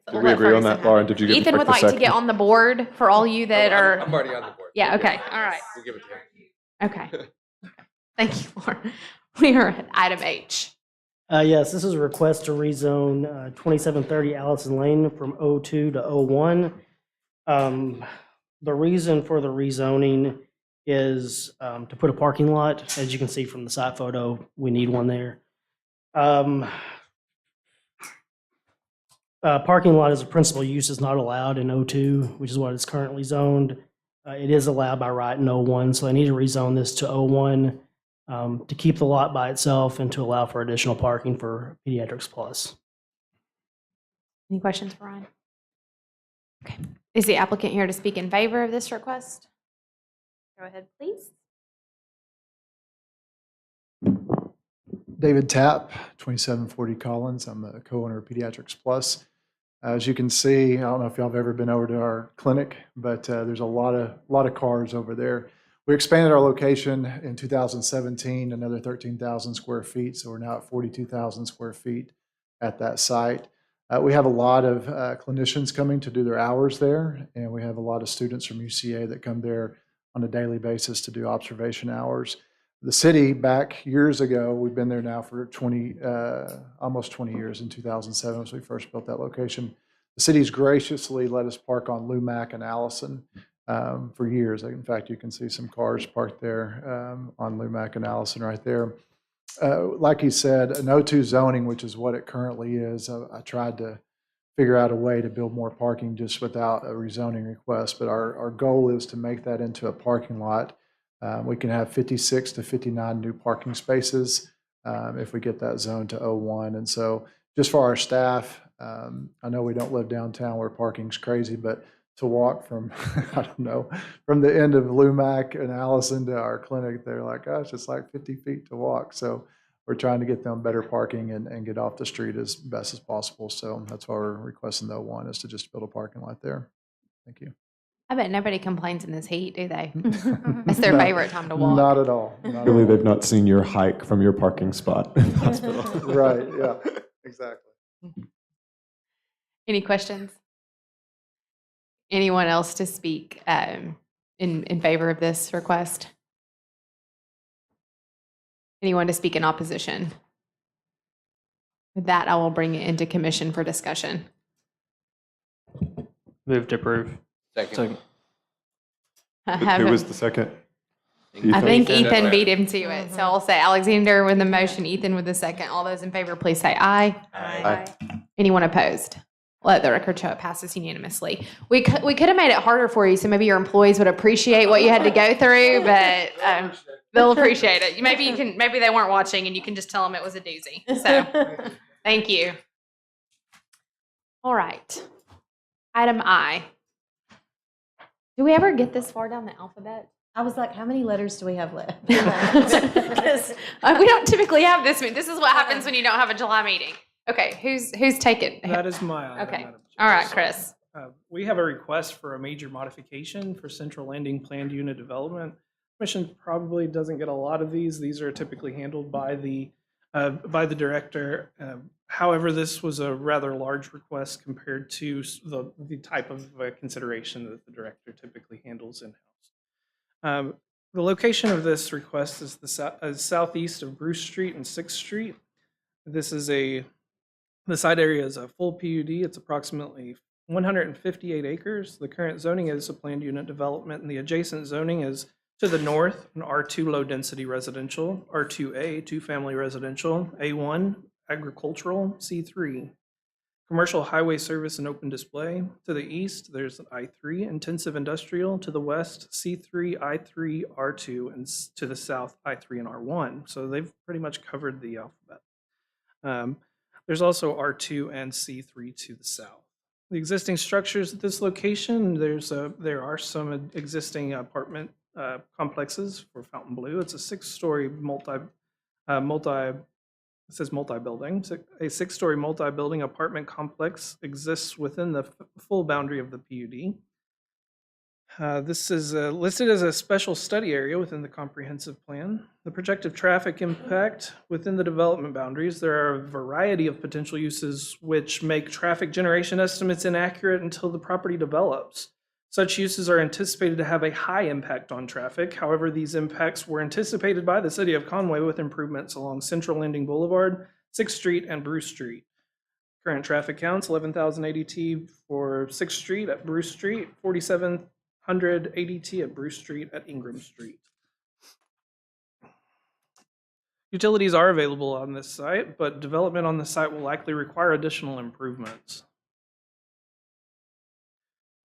Did We'll we let agree on Ferguson that, have Lauren? it. Did you give Ethan Rick would the like to second? get on the board for all you that are. I'm already on the board. Yeah, okay, all right. We'll give it to him. Okay. Thank you, Lauren. We are at item H. Yes, this is a request to rezone 2730 Allison Lane from O2 to O1. The reason for the rezoning is to put a parking lot. As you can see from the site photo, we need one there. Parking lot as a principal use is not allowed in O2, which is what is currently zoned. It is allowed by right in O1, so I need to rezone this to O1 to keep the lot by itself and to allow for additional parking for Pediatrics Plus. Any questions, Brian? Okay. Is the applicant here to speak in favor of this request? Go ahead, please. David Tapp, 2740 Collins. I'm the co-owner of Pediatrics Plus. As you can see, I don't know if y'all have ever been over to our clinic, but there's a lot of cars over there. We expanded our location in 2017, another 13,000 square feet, so we're now at 42,000 square feet at that site. We have a lot of clinicians coming to do their hours there, and we have a lot of students from UCA that come there on a daily basis to do observation hours. The city, back years ago, we've been there now for almost 20 years. In 2007, as we first built that location, the city's graciously let us park on Lumac and Allison for years. In fact, you can see some cars parked there on Lumac and Allison right there. Like he said, an O2 zoning, which is what it currently is. I tried to figure out a way to build more parking just without a rezoning request, but our goal is to make that into a parking lot. We can have 56 to 59 new parking spaces if we get that zone to O1. And so just for our staff, I know we don't live downtown where parking's crazy, but to walk from, I don't know, from the end of Lumac and Allison to our clinic, they're like, gosh, it's like 50 feet to walk. So we're trying to get them better parking and get off the street as best as possible. So that's why we're requesting the O1 is to just build a parking lot there. Thank you. I bet nobody complains in this heat, do they? It's their favorite time to walk. Not at all. Not at Really, all. they've not seen your hike from your parking spot in the hospital. Right, yeah, exactly. Any questions? Anyone else to speak in favor of this request? Anyone to speak in opposition? With that, I will bring it into commission for discussion. Move to approve. Second. Who was the second? I think Ethan. Ethan beat him to it. So I'll say Alexander with the motion, Ethan with the second. All those in favor, please say aye. Aye. Anyone opposed? Let the record show it passes unanimously. We could have made it harder for you, so maybe your employees would appreciate what you had to go through, but they'll appreciate it. Maybe they weren't watching, and you can just tell them it was a doozy. So, thank you. All right. Item I. Do we ever get this far down the alphabet? I was like, how many letters do we have left? We don't typically have this. This is what happens when you don't have a July meeting. Okay, who's taking? That is my item, Okay. Madam All right, Chair. Chris. We have a request for a major modification for Central Landing Planned Unit Development. Commission probably doesn't get a lot of these. These are typically handled by the director. However, this was a rather large request compared to the type of consideration that the director typically handles in-house. The location of this request is southeast of Bruce Street and 6th Street. The site area is a full PUD. It's approximately 158 acres. The current zoning is a planned unit development, and the adjacent zoning is To the north, an R2 low-density residential, R2A, two-family residential, A1 agricultural, C3 commercial highway service and open display. To the east, there's an I3 intensive industrial. To the west, C3, I3, R2, and to the south, I3 and R1. So they've pretty much covered the alphabet. There's also R2 and C3 to the south. The existing structures at this location, there are some existing apartment complexes for Fontainebleau. It's a six-story it says multi-building. A six-story multi-building apartment complex exists within the full boundary of the PUD. This is listed as a special study area within the comprehensive plan. The projected traffic impact within the development boundaries. There are a variety of potential uses which make traffic generation estimates inaccurate until the property develops. Such uses are anticipated to have a high impact on traffic. However, these impacts were anticipated by the city of Conway with improvements along Central Landing Boulevard, 6th Street, and Bruce Street. Current traffic counts, 11,000 ADT for 6th Street at Bruce Street, 4,700 ADT at Bruce Street at Ingram Street. Utilities are available on this site, but development on the site will likely require additional improvements.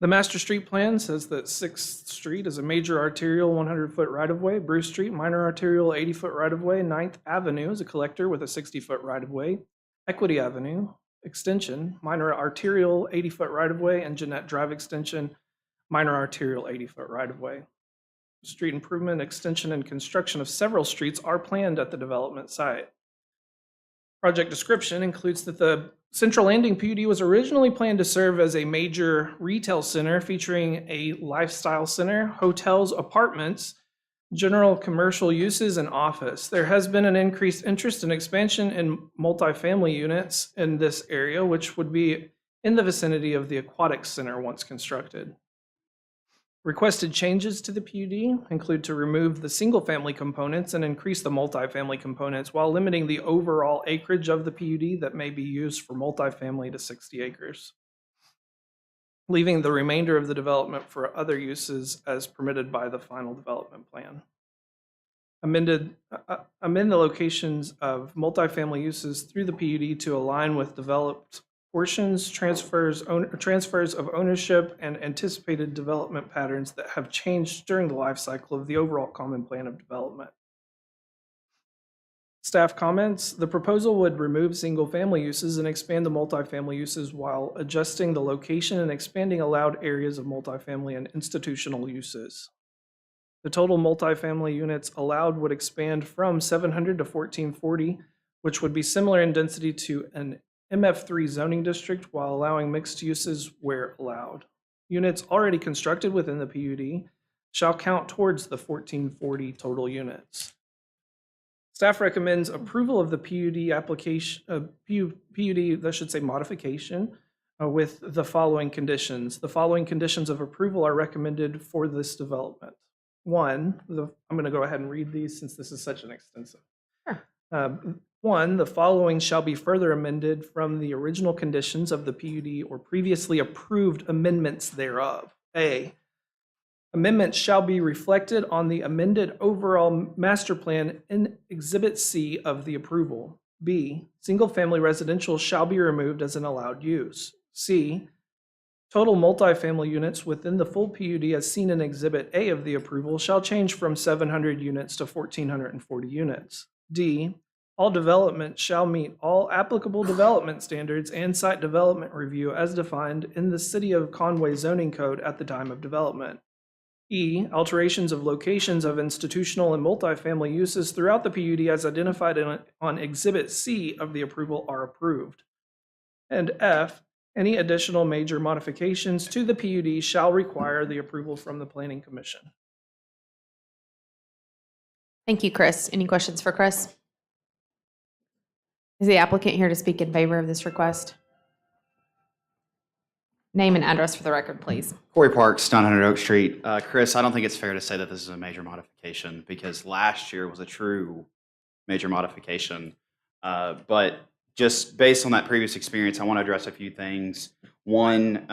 The master street plan says that 6th Street is a major arterial 100-foot right-of-way, Bruce Street, minor arterial 80-foot right-of-way, 9th Avenue is a collector with a 60-foot right-of-way, Equity Avenue extension, minor arterial 80-foot right-of-way, and Jeanette Drive extension, minor arterial 80-foot right-of-way. Street improvement, extension, and construction of several streets are planned at the development site. Project description includes that the Central Landing PUD was originally planned to serve as a major retail center featuring a lifestyle center, hotels, apartments, general commercial uses, and office. There has been an increased interest in expansion in multifamily units in this area, which would be in the vicinity of the Aquatic Center once constructed. Requested changes to the PUD include to remove the single-family components and increase the multifamily components while limiting the overall acreage of the PUD that may be used for multifamily to 60 acres, leaving the remainder of the development for other uses as permitted by the final development plan. Amend the locations of multifamily uses through the PUD to align with developed portions, transfers of ownership, and anticipated development patterns that have changed during the life cycle of the overall common plan of development. Staff comments, the proposal would remove single-family uses and expand the multifamily uses while adjusting the location and expanding allowed areas of multifamily and institutional uses. The total multifamily units allowed would expand from 700 to 1440, which would be similar in density to an MF3 zoning district while allowing mixed uses where allowed. Units already constructed within the PUD shall count towards the 1440 total units. Staff recommends approval of the PUD application, modification with the following conditions. The following conditions of approval are recommended for this development. One, I'm going to go ahead and read these since this is such an extensive. One, the following shall be further amended from the original conditions of the PUD or previously approved amendments thereof. A, amendments shall be reflected on the amended overall master plan in Exhibit C of the approval. B, single-family residential shall be removed as an allowed use. C, total multifamily units within the full PUD as seen in Exhibit A of the approval shall change from 700 units to 1,440 units. D, all development shall meet all applicable development standards and site development review as defined in the City of Conway zoning code at the time of development. E, alterations of locations of institutional and multifamily uses throughout the PUD as identified on Exhibit C of the approval are approved. And F, any additional major modifications to the PUD shall require the approval from the Planning Commission. Thank you, Chris. Any questions for Chris? Is the applicant here to speak in favor of this request? Name and address for the record, please. Corey Parks, 900 Oak Street. Chris, I don't think it's fair to say that this is a major modification because last year was a true major modification. But just based on that previous experience, I want to address a few things. One,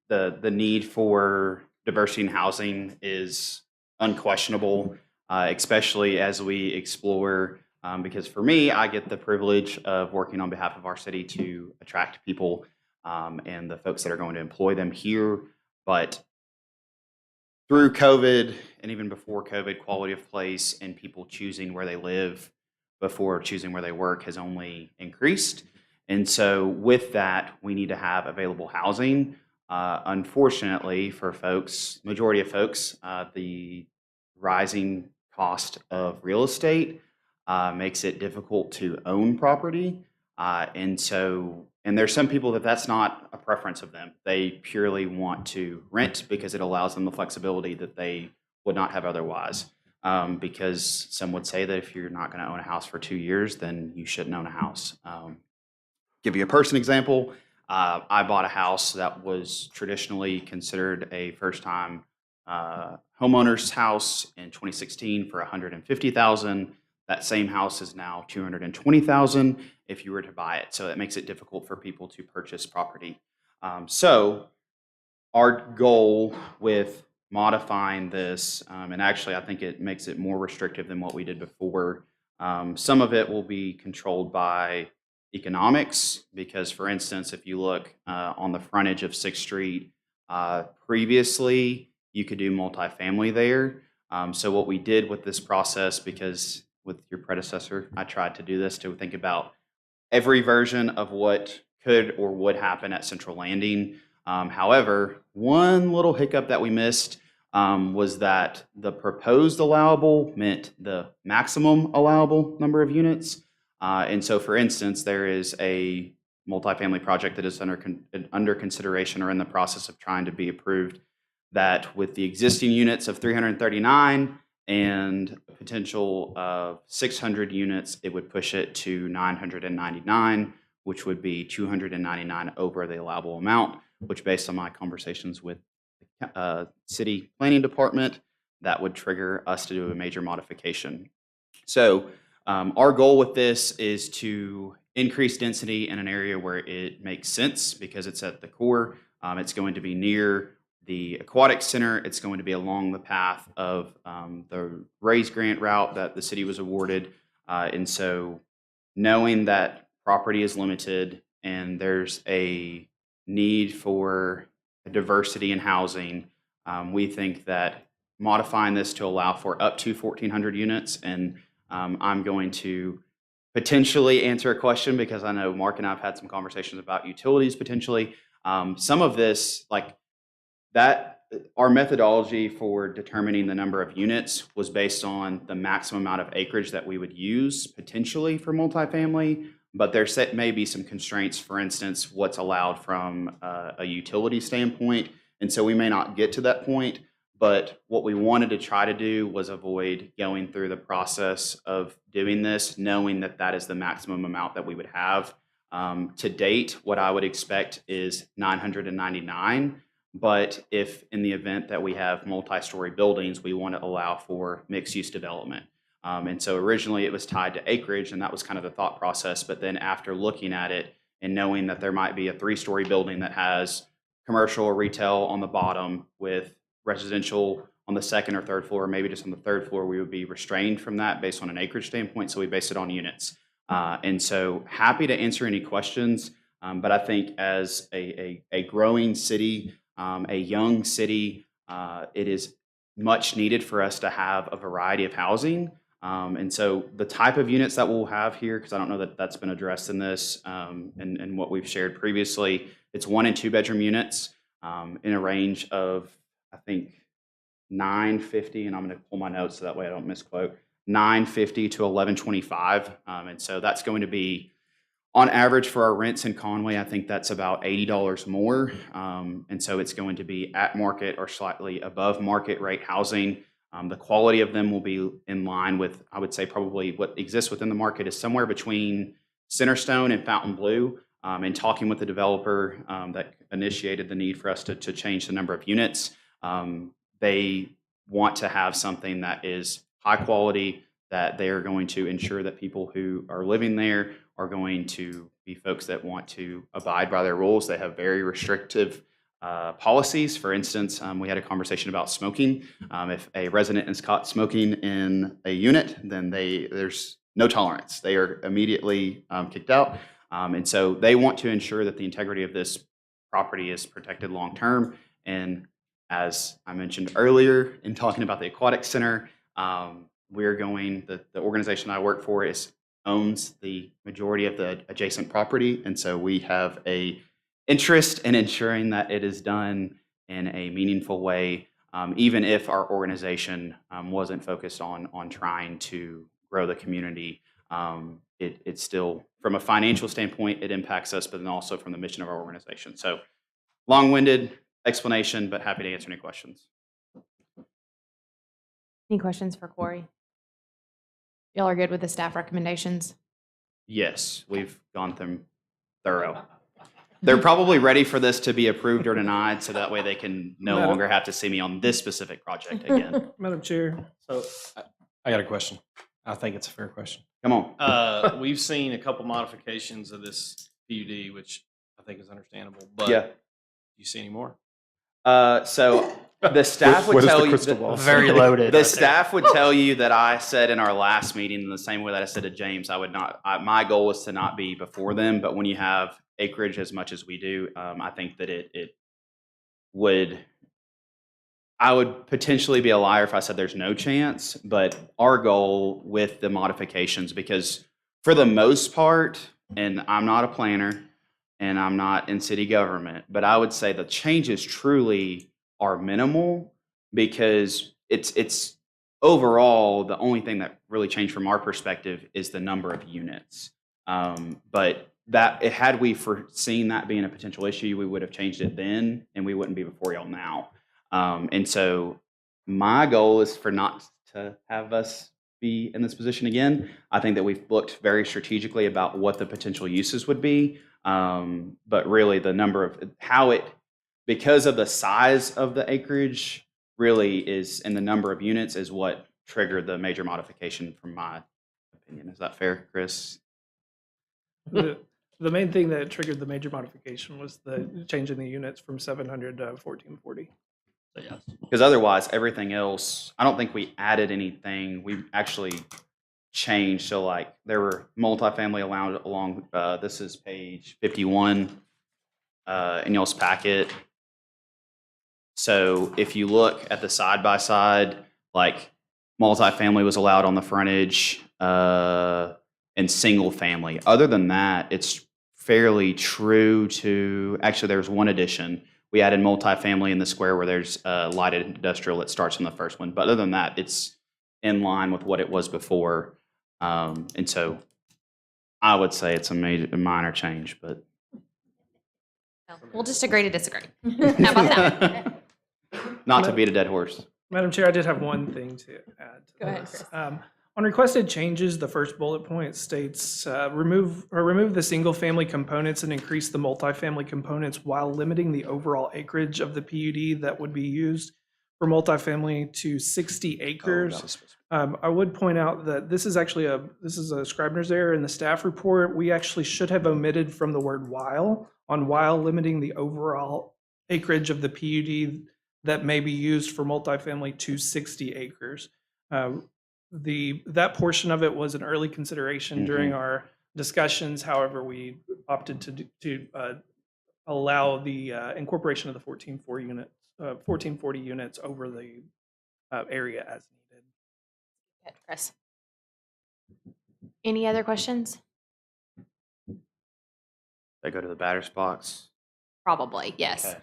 the need for diversity in housing is unquestionable, especially as we explore. Because for me, I get the privilege of working on behalf of our city to attract people and the folks that are going to employ them here. But through COVID and even before COVID, quality of place and people choosing where they live before choosing where they work has only increased. And so with that, we need to have available housing. Unfortunately for folks, majority of folks, the rising cost of real estate makes it difficult to own property. And there's some people that that's not a preference of them. They purely want to rent because it allows them the flexibility that they would not have otherwise. Because some would say that if you're not going to own a house for 2 years, then you shouldn't own a house. Give you a person example. I bought a house that was traditionally considered a first-time homeowner's house in 2016 for $150,000. That same house is now $220,000 if you were to buy it. So that makes it difficult for people to purchase property. So our goal with modifying this, and actually I think it makes it more restrictive than what we did before. Some of it will be controlled by economics, because for instance, if you look on the frontage of 6th Street, previously you could do multifamily there. So what we did with this process, because with your predecessor, I tried to do this to think about every version of what could or would happen at Central Landing. However, one little hiccup that we missed was that the proposed allowable meant the maximum allowable number of units. And so, for instance, there is a multifamily project that is under consideration or in the process of trying to be approved, that with the existing units of 339 and a potential of 600 units, it would push it to 999, which would be 299 over the allowable amount, which based on my conversations with the city planning department, that would trigger us to do a major modification. So our goal with this is to increase density in an area where it makes sense because it's at the core. It's going to be near the aquatic center. It's going to be along the path of the Raise Grant route that the city was awarded. And so knowing that property is limited and there's a need for diversity in housing, we think that modifying this to allow for up to 1,400 units, and I'm going to potentially answer a question because I know Mark and I have had some conversations about utilities potentially. Some of this, like that, our methodology for determining the number of units was based on the maximum amount of acreage that we would use potentially for multifamily, but there may be some constraints, for instance, what's allowed from a utility standpoint. And so we may not get to that point, but what we wanted to try to do was avoid going through the process of doing this, knowing that that is the maximum amount that we would have. To date, what I would expect is 999. But if in the event that we have multi-story buildings, we want to allow for mixed-use development. And so originally it was tied to acreage, and that was kind of the thought process. But then after looking at it and knowing that there might be a 3-story building that has commercial or retail on the bottom with residential on the 2nd or 3rd floor, maybe just on the 3rd floor, we would be restrained from that based on an acreage standpoint. So we based it on units. And so happy to answer any questions. But I think as a growing city, a young city, it is much needed for us to have a variety of housing. And so the type of units that we'll have here, because I don't know that that's been addressed in this and what we've shared previously, it's 1 and 2 bedroom units in a range of, I think, 950, and I'm going to pull my notes so that way I don't misquote, 950 to 1125. And so that's going to be, on average for our rents in Conway, I think that's about $80 more. And so it's going to be at market or slightly above market rate housing. The quality of them will be in line with, I would say, probably what exists within the market is somewhere between Centerstone and Fontainebleau. And talking with the developer that initiated the need for us to change the number of units, they want to have something that is high quality, that they are going to ensure that people who are living there are going to be folks that want to abide by their rules. They have very restrictive policies. For instance, we had a conversation about smoking. If a resident is caught smoking in a unit, then there's no tolerance. They are immediately kicked out. And so they want to ensure that the integrity of this property is protected long-term. And as I mentioned earlier in talking about the aquatic center, the organization I work for owns the majority of the adjacent property. And so we have a interest in ensuring that it is done in a meaningful way, even if our organization wasn't focused on trying to grow the community. It's still, from a financial standpoint, it impacts us, but then also from the mission of our organization. So long-winded explanation, but happy to answer any questions. Any questions for Corey? Y'all are good with the staff recommendations? Yes, we've gone through thorough. They're probably ready for this to be approved or denied, so that way they can no longer have to see me on this specific project again. Madam Chair. So I got a question. I think it's a fair question. Come on. We've seen a couple modifications of this PUD, which I think is understandable, but Yeah. do you see any more? So the staff would What is tell the you crystal ball? Very loaded. The right staff would tell you that I said in our last meeting, in the same way that I said to James, I would not. My goal was to not be before them. But when you have acreage as much as we do, I think that it would. I would potentially be a liar if I said there's no chance. But our goal with the modifications, because for the most part, and I'm not a planner, and I'm not in city government, but I would say the changes truly are minimal, because it's overall the only thing that really changed from our perspective is the number of units. But had we foreseen that being a potential issue, we would have changed it then, and we wouldn't be before y'all now. And so my goal is for not to have us be in this position again. I think that we've looked very strategically about what the potential uses would be. But really the number of because of the size of the acreage really is, and the number of units is what triggered the major modification from my opinion. Is that fair, Chris? The main thing that triggered the major modification was the change in the units from 700 to 1440. So yes. Because otherwise, everything else, I don't think we added anything. We actually changed. So like there were multifamily allowed along, this is page 51 in y'all's packet. So if you look at the side-by-side, like multifamily was allowed on the frontage and single family. Other than that, it's fairly true to, actually there's one addition. We added multifamily in the square where there's lighted industrial that starts on the first one. But other than that, it's in line with what it was before. And so I would say it's a minor change, but. We'll just agree to disagree. How about that? Not to beat a dead horse. Madam Chair, I did have one thing to add. Go ahead, this. Chris. On requested changes, the first bullet point states remove the single family components and increase the multifamily components while limiting the overall acreage of the PUD that would be used for multifamily to 60 acres. I would point out that this is actually a Scribner's error in the staff report. We actually should have omitted from the word while limiting the overall acreage of the PUD that may be used for multifamily to 60 acres. That portion of it was an early consideration during our discussions. However, we opted to allow the incorporation of the 1440 units over the area as needed. Chris. Any other questions? They go to the batter's box. Probably, yes. Okay.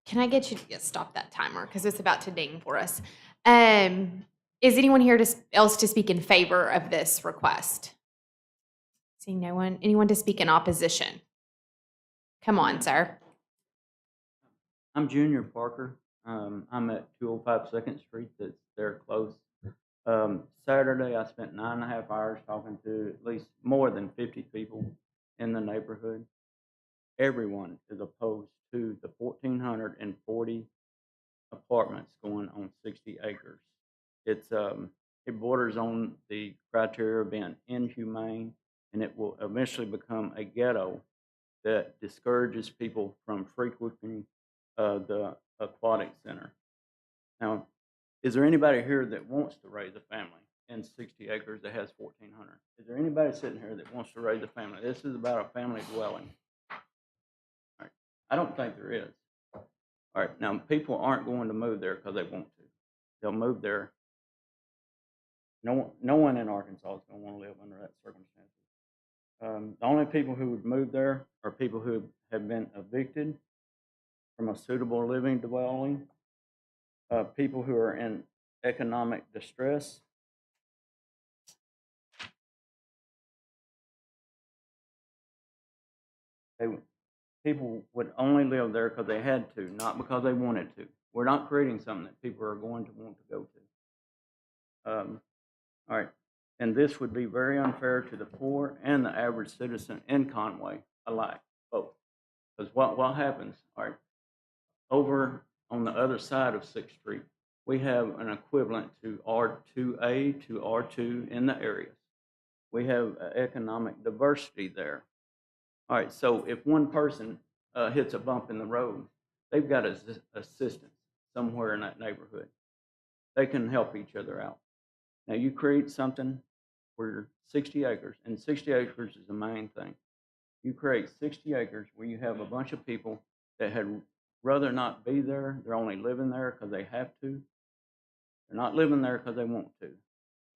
Can I get you to stop that timer because it's about to ding for us? Is anyone here else to speak in favor of this request? Seeing no one. Anyone to speak in opposition? Come on, sir. I'm Junior Parker. I'm at 205 2nd Street. That's there close. Saturday, I spent 9.5 hours talking to at least more than 50 people in the neighborhood. Everyone is opposed to the 1,440 apartments going on 60 acres. It borders on the criteria of being inhumane, and it will eventually become a ghetto that discourages people from frequenting the aquatic center. Now, is there anybody here that wants to raise a family in 60 acres that has 1,400? Is there anybody sitting here that wants to raise a family? This is about a family dwelling. All right. I don't think there is. All right. Now, people aren't going to move there because they want to. They'll move there. No one in Arkansas is going to want to live under that circumstances. The only people who would move there are people who have been evicted from a suitable living dwelling, people who are in economic distress, people would only live there because they had to, not because they wanted to. We're not creating something that people are going to want to go to. All right, and this would be very unfair to the poor and the average citizen in Conway alike, both. Because what happens, all right, over on the other side of 6th Street, we have an equivalent to R2A to R2 in the areas. We have economic diversity there. All right, so if one person hits a bump in the road, they've got assistance somewhere in that neighborhood. They can help each other out. Now, you create something where 60 acres, and 60 acres is the main thing. You create 60 acres where you have a bunch of people that had rather not be there. They're only living there because they have to. They're not living there because they want to.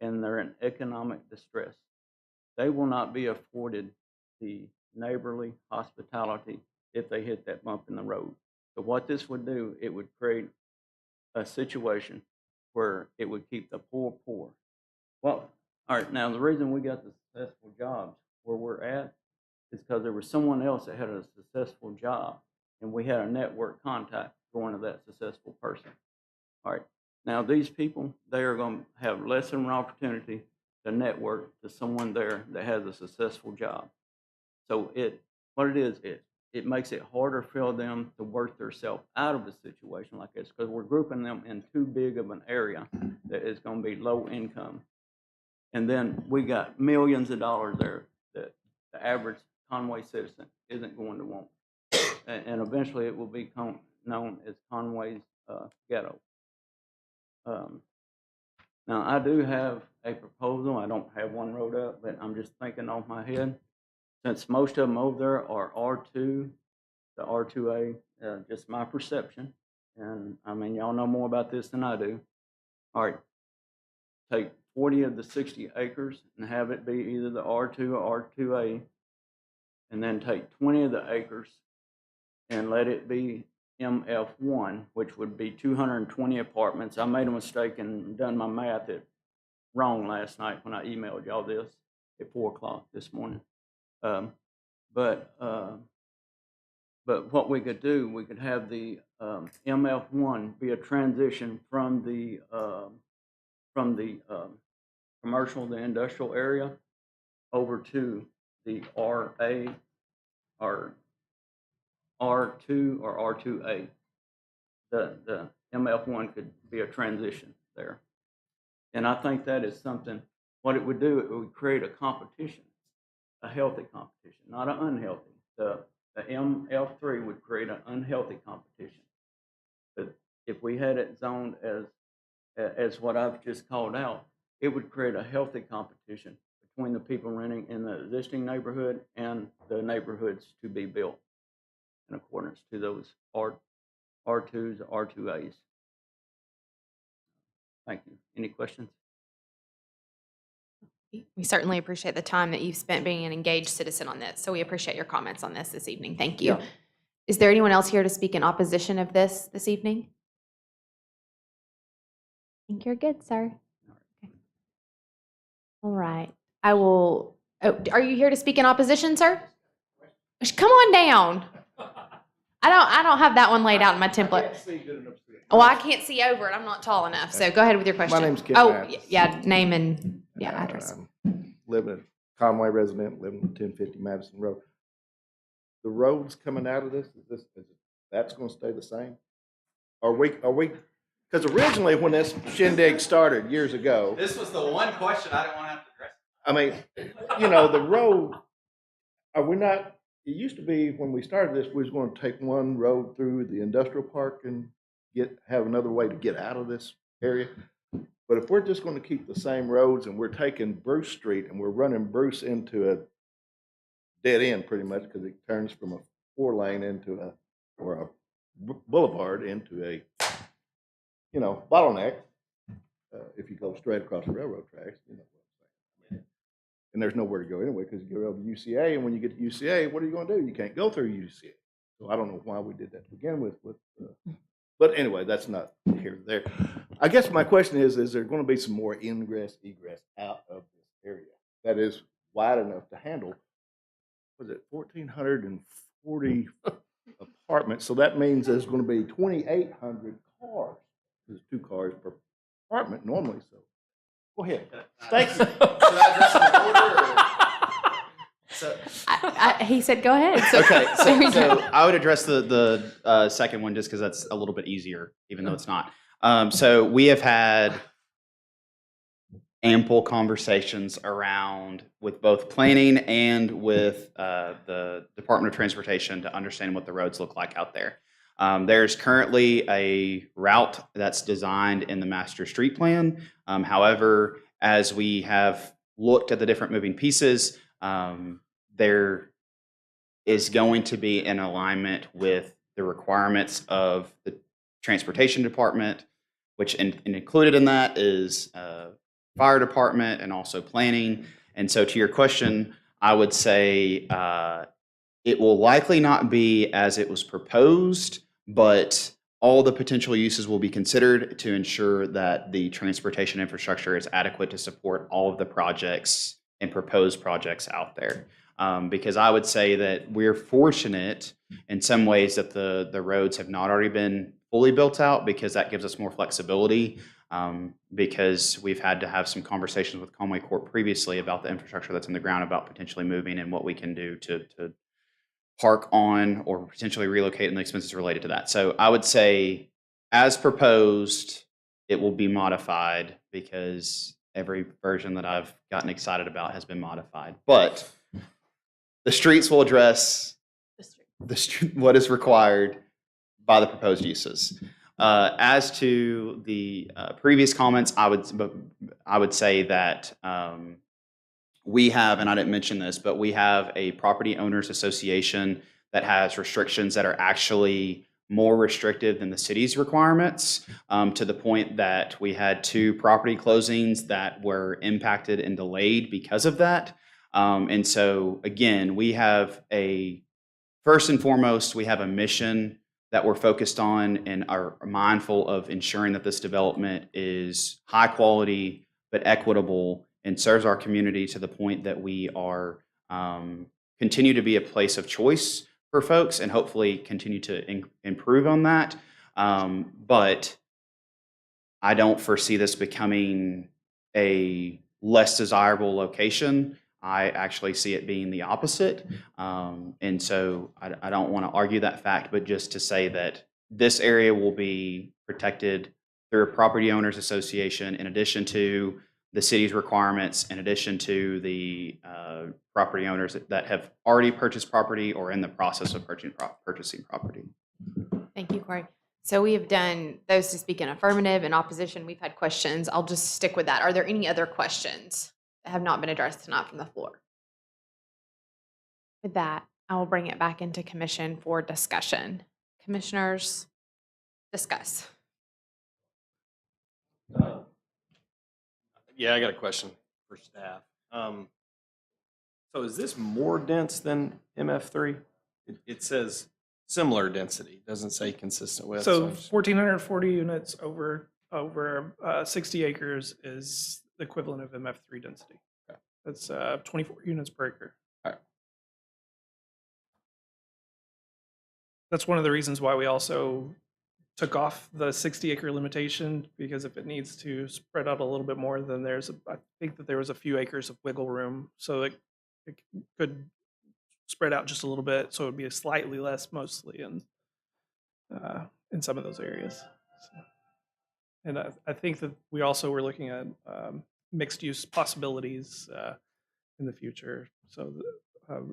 And they're in economic distress. They will not be afforded the neighborly hospitality if they hit that bump in the road. So what this would do, it would create a situation where it would keep the poor poor. Well, all right, now the reason we got the successful jobs where we're at is because there was someone else that had a successful job, and we had a network contact going to that successful person. All right, now these people, they are going to have less of an opportunity to network to someone there that has a successful job. So what it is, it makes it harder for them to work themselves out of a situation like this because we're grouping them in too big of an area that is going to be low income. And then we got millions of dollars there that the average Conway citizen isn't going to want. And eventually it will be known as Conway's ghetto. Now, I do have a proposal. I don't have one wrote up, but I'm just thinking off my head. Since most of them over there are R2, the R2A, just my perception, and I mean, y'all know more about this than I do. All right, take 40 of the 60 acres and have it be either the R2 or R2A, and then take 20 of the acres and let it be MF1, which would be 220 apartments. I made a mistake and done my math wrong last night when I emailed y'all this at 4 o'clock this morning. But what we could do, we could have the MF1 be a transition from the commercial, the industrial area, over to the RA or R2 or R2A. The MF1 could be a transition there. And I think that is something, what it would do, it would create a competition, a healthy competition, not an unhealthy. The MF3 would create an unhealthy competition. But if we had it zoned as what I've just called out, it would create a healthy competition between the people renting in the existing neighborhood and the neighborhoods to be built in accordance to those R2s, R2As. Thank you. Any questions? We certainly appreciate the time that you've spent being an engaged citizen on this. So we appreciate your comments on this evening. Thank you. Yeah. Is there anyone else here to speak in opposition of this evening? I think you're good, sir. Okay. All right. I will. Oh, are you here to speak in opposition, sir? Come on down. I don't have that one laid out in my template. Well, I can't see over it. I'm not tall enough. So go ahead with your question. My name's Kip Oh, Mathis. yeah, name and address. Living a Conway resident, living at 1050 Madison Road. The roads coming out of this, that's going to stay the same? Are we? Because originally when this shindig started years ago, This was the one question I didn't want to have to address. I mean, the road, are we not, it used to be when we started this, we was going to take one road through the industrial park and have another way to get out of this area. But if we're just going to keep the same roads and we're taking Bruce Street and we're running Bruce into a dead end pretty much because it turns from a 4-lane into a boulevard into a, bottleneck. If you go straight across the railroad tracks, you know what I'm saying. And there's nowhere to go anyway because you go over to UCA, and when you get to UCA, what are you going to do? You can't go through UCA. So I don't know why we did that to begin with. But anyway, that's not here or there. I guess my question is there going to be some more ingress, egress out of this area that is wide enough to handle, was it 1,440 apartments? So that means there's going to be 2,800 cars. There's 2 cars per apartment normally, so. Go ahead. Thank you. He said, "Go ahead." So, Okay, there we so go. I would address the second one just because that's a little bit easier, even though it's not. So we have had ample conversations around with both planning and with the Department of Transportation to understand what the roads look like out there. There's currently a route that's designed in the master street plan. However, as we have looked at the different moving pieces, there is going to be an alignment with the requirements of the transportation department, which and included in that is fire department and also planning. And so to your question, I would say it will likely not be as it was proposed, but all the potential uses will be considered to ensure that the transportation infrastructure is adequate to support all of the projects and proposed projects out there. Because I would say that we're fortunate in some ways that the roads have not already been fully built out, because that gives us more flexibility, because we've had to have some conversations with Conway Corp previously about the infrastructure that's in the ground, about potentially moving and what we can do to park on or potentially relocate and the expenses related to that. So I would say, as proposed, it will be modified because every version that I've gotten excited about has been modified. But the streets will address what is required by the proposed uses. As to the previous comments, I would say that we have, and I didn't mention this, but we have a property owners association that has restrictions that are actually more restrictive than the city's requirements, to the point that we had 2 property closings that were impacted and delayed because of that. And so again, we have first and foremost, we have a mission that we're focused on and are mindful of ensuring that this development is high quality but equitable and serves our community to the point that we are continue to be a place of choice for folks and hopefully continue to improve on that. But I don't foresee this becoming a less desirable location. I actually see it being the opposite. And so I don't want to argue that fact, but just to say that this area will be protected through a property owners association, in addition to the city's requirements, in addition to the property owners that have already purchased property or in the process of purchasing property. Thank you, Corey. So we have done those to speak in affirmative and opposition. We've had questions. I'll just stick with that. Are there any other questions that have not been addressed tonight from the floor? With that, I will bring it back into commission for discussion. Commissioners, discuss. Yeah, I got a question for staff. So is this more dense than MF3? It says similar density, doesn't say consistent with. So I'm just- 1,440 units over 60 acres is the equivalent of MF3 density. Okay. That's 24 units per acre. All right. That's one of the reasons why we also took off the 60-acre limitation, because if it needs to spread out a little bit more, then I think that there was a few acres of wiggle room, so it could spread out just a little bit, so it would be slightly less, mostly in some of those areas. So, and I think that we also were looking at mixed use possibilities in the future. So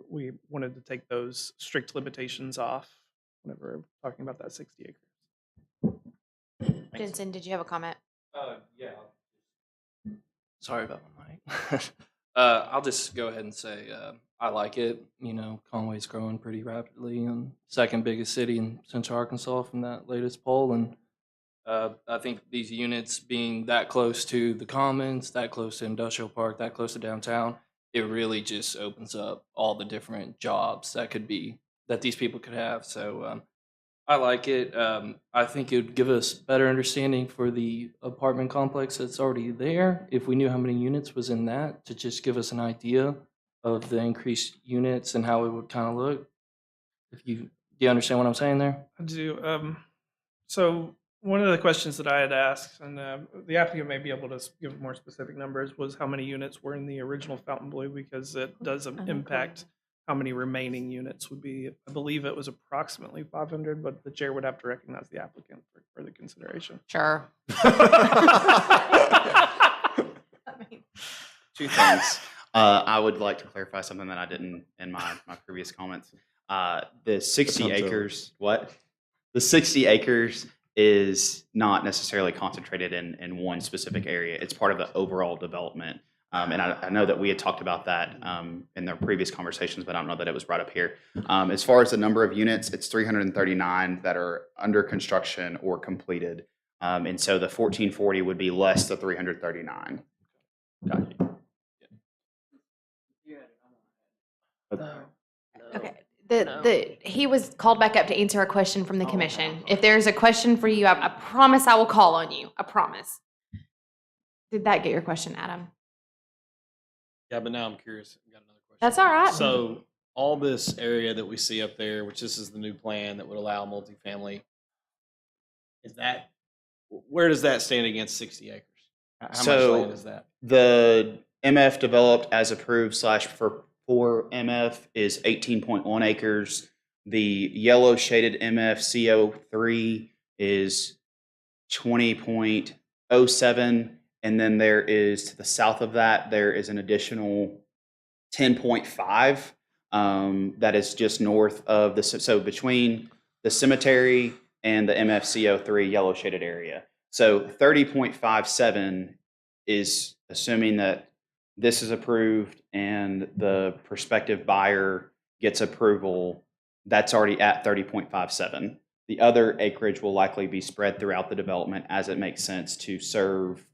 we wanted to take those strict limitations off whenever we're talking about that 60 acres. Jensen, did you have a comment? Yeah. Sorry about my mic. I'll just go ahead and say I like it. You know, Conway's growing pretty rapidly and second biggest city in Central Arkansas from that latest poll. And I think these units being that close to the Commons, that close to Industrial Park, that close to downtown, it really just opens up all the different jobs that these people could have. So I like it. I think it would give us better understanding for the apartment complex that's already there. If we knew how many units was in that, to just give us an idea of the increased units and how it would kind of look. Do you understand what I'm saying there? I do. So one of the questions that I had asked, and the applicant may be able to give more specific numbers, was how many units were in the original Fountain because it does impact how many remaining units would be. I believe it was approximately 500, but the chair would have to recognize the applicant for further consideration. Sure. Two things. I would like to clarify something that I didn't in my previous comments. The 60 acres, The 60 acres is not necessarily concentrated in one specific area. It's part of the overall development. And I know that we had talked about that in their previous conversations, but I don't know that it was brought up here. As far as the number of units, it's 339 that are under construction or completed. And so the 1440 would be less than 339. Got you. Okay. He was called back up to answer a question from the commission. If there's a question for you, I promise I will call on you. I promise. Did that get your question, Adam? Yeah, but now I'm curious. I've got another question. That's all right. So all this area that we see up there, which this is the new plan that would allow multifamily, where does that stand against 60 acres? How much land is that? The MF developed as approved for MF is 18.1 acres. The yellow shaded MF CO3 is 20.07. And then there is, to the south of that, there is an additional 10.5 that is just north of so between the cemetery and the MFCO3 yellow shaded area. So 30.57 is assuming that this is approved and the prospective buyer gets approval, that's already at 30.57. The other acreage will likely be spread throughout the development as it makes sense to serve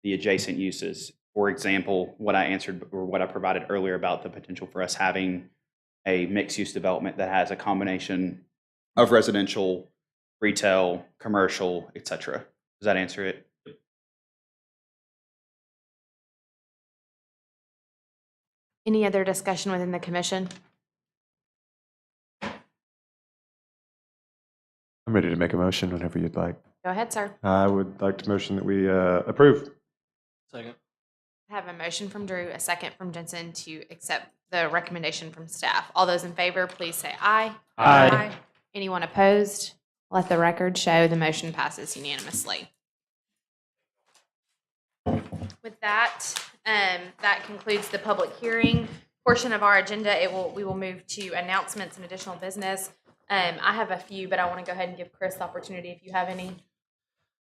the adjacent uses. For example, what I answered or what I provided earlier about the potential for us having a mixed-use development that has a combination of residential, retail, commercial, etc. Does that answer it? Any other discussion within the commission? I'm ready to make a motion whenever you'd like. Go ahead, sir. I would like to motion that we approve. Second. I have a motion from Drew, a second from Jensen to accept the recommendation from staff. All those in favor, please say aye. Aye. Anyone opposed? Let the record show the motion passes unanimously. With that, that concludes the public hearing portion of our agenda. We will move to announcements and additional business. I have a few, but I want to go ahead and give Chris the opportunity if you have any.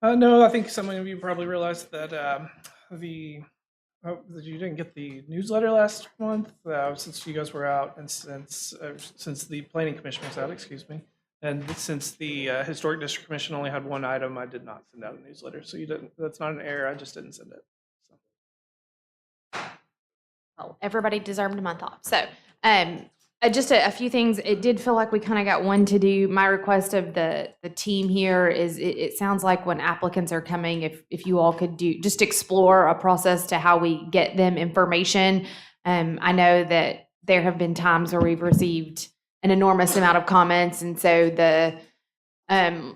No, I think some of you probably realized that that you didn't get the newsletter last month since you guys were out, and since the Planning Commission was out, excuse me, and since the Historic District Commission only had one item, I did not send out a newsletter. So you didn't. That's not an error. I just didn't send it. Well, everybody deserved a month off. So just a few things. It did feel like we kind of got one to do. My request of the team here is it sounds like when applicants are coming, if you all could just explore a process to how we get them information. I know that there have been times where we've received an enormous amount of comments, and so the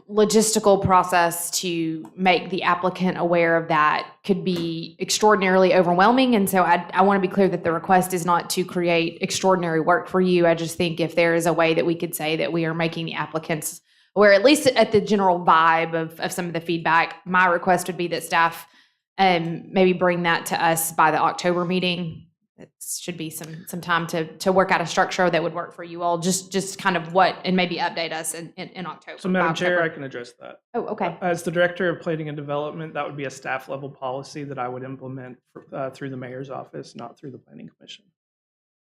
logistical process to make the applicant aware of that could be extraordinarily overwhelming. And so I want to be clear that the request is not to create extraordinary work for you. I just think if there is a way that we could say that we are making the applicants aware, at least at the general vibe of some of the feedback, my request would be that staff maybe bring that to us by the October meeting. it should be some time to work out a structure that would work for you all. Just kind of what, and maybe update us in October. So, Madam by Chair, I October. can address that. Oh, okay. As the Director of Planning and Development, that would be a staff level policy that I would implement through the mayor's office, not through the Planning Commission.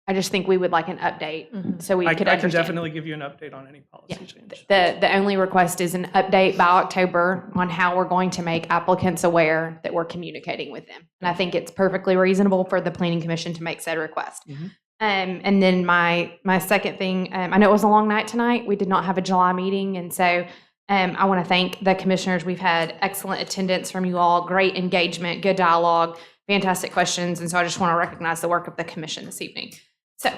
I just think we would like an update so we I could can understand. definitely give you an update on any policy change. The only request is an update by October on how we're going to make applicants aware that we're communicating with them. And I think it's perfectly reasonable for the Planning Commission to make said request. And then my second thing, I know it was a long night tonight. We did not have a July meeting. And so I want to thank the commissioners. We've had excellent attendance from you all, great engagement, good dialogue, fantastic questions. And so I just want to recognize the work of the commission this evening. So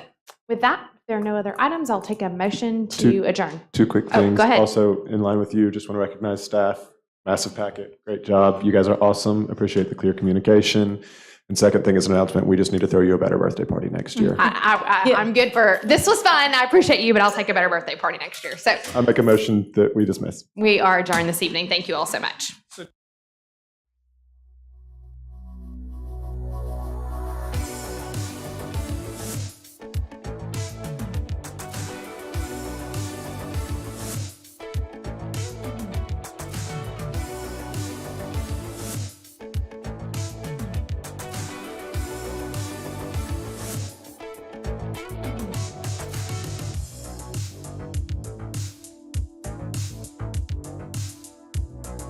with that, if there are no other items, I'll take a motion to adjourn. Two quick Oh, things. go ahead. Also, in line with you, just want to recognize staff. Massive packet. Great job. You guys are awesome. Appreciate the clear communication. And second thing is an announcement. We just need to throw you a better birthday party next year. I'm good for, this was fun. I appreciate you, but I'll take a better birthday party next year. So I make a motion that we dismiss. we are adjourned this evening. Thank you all so much.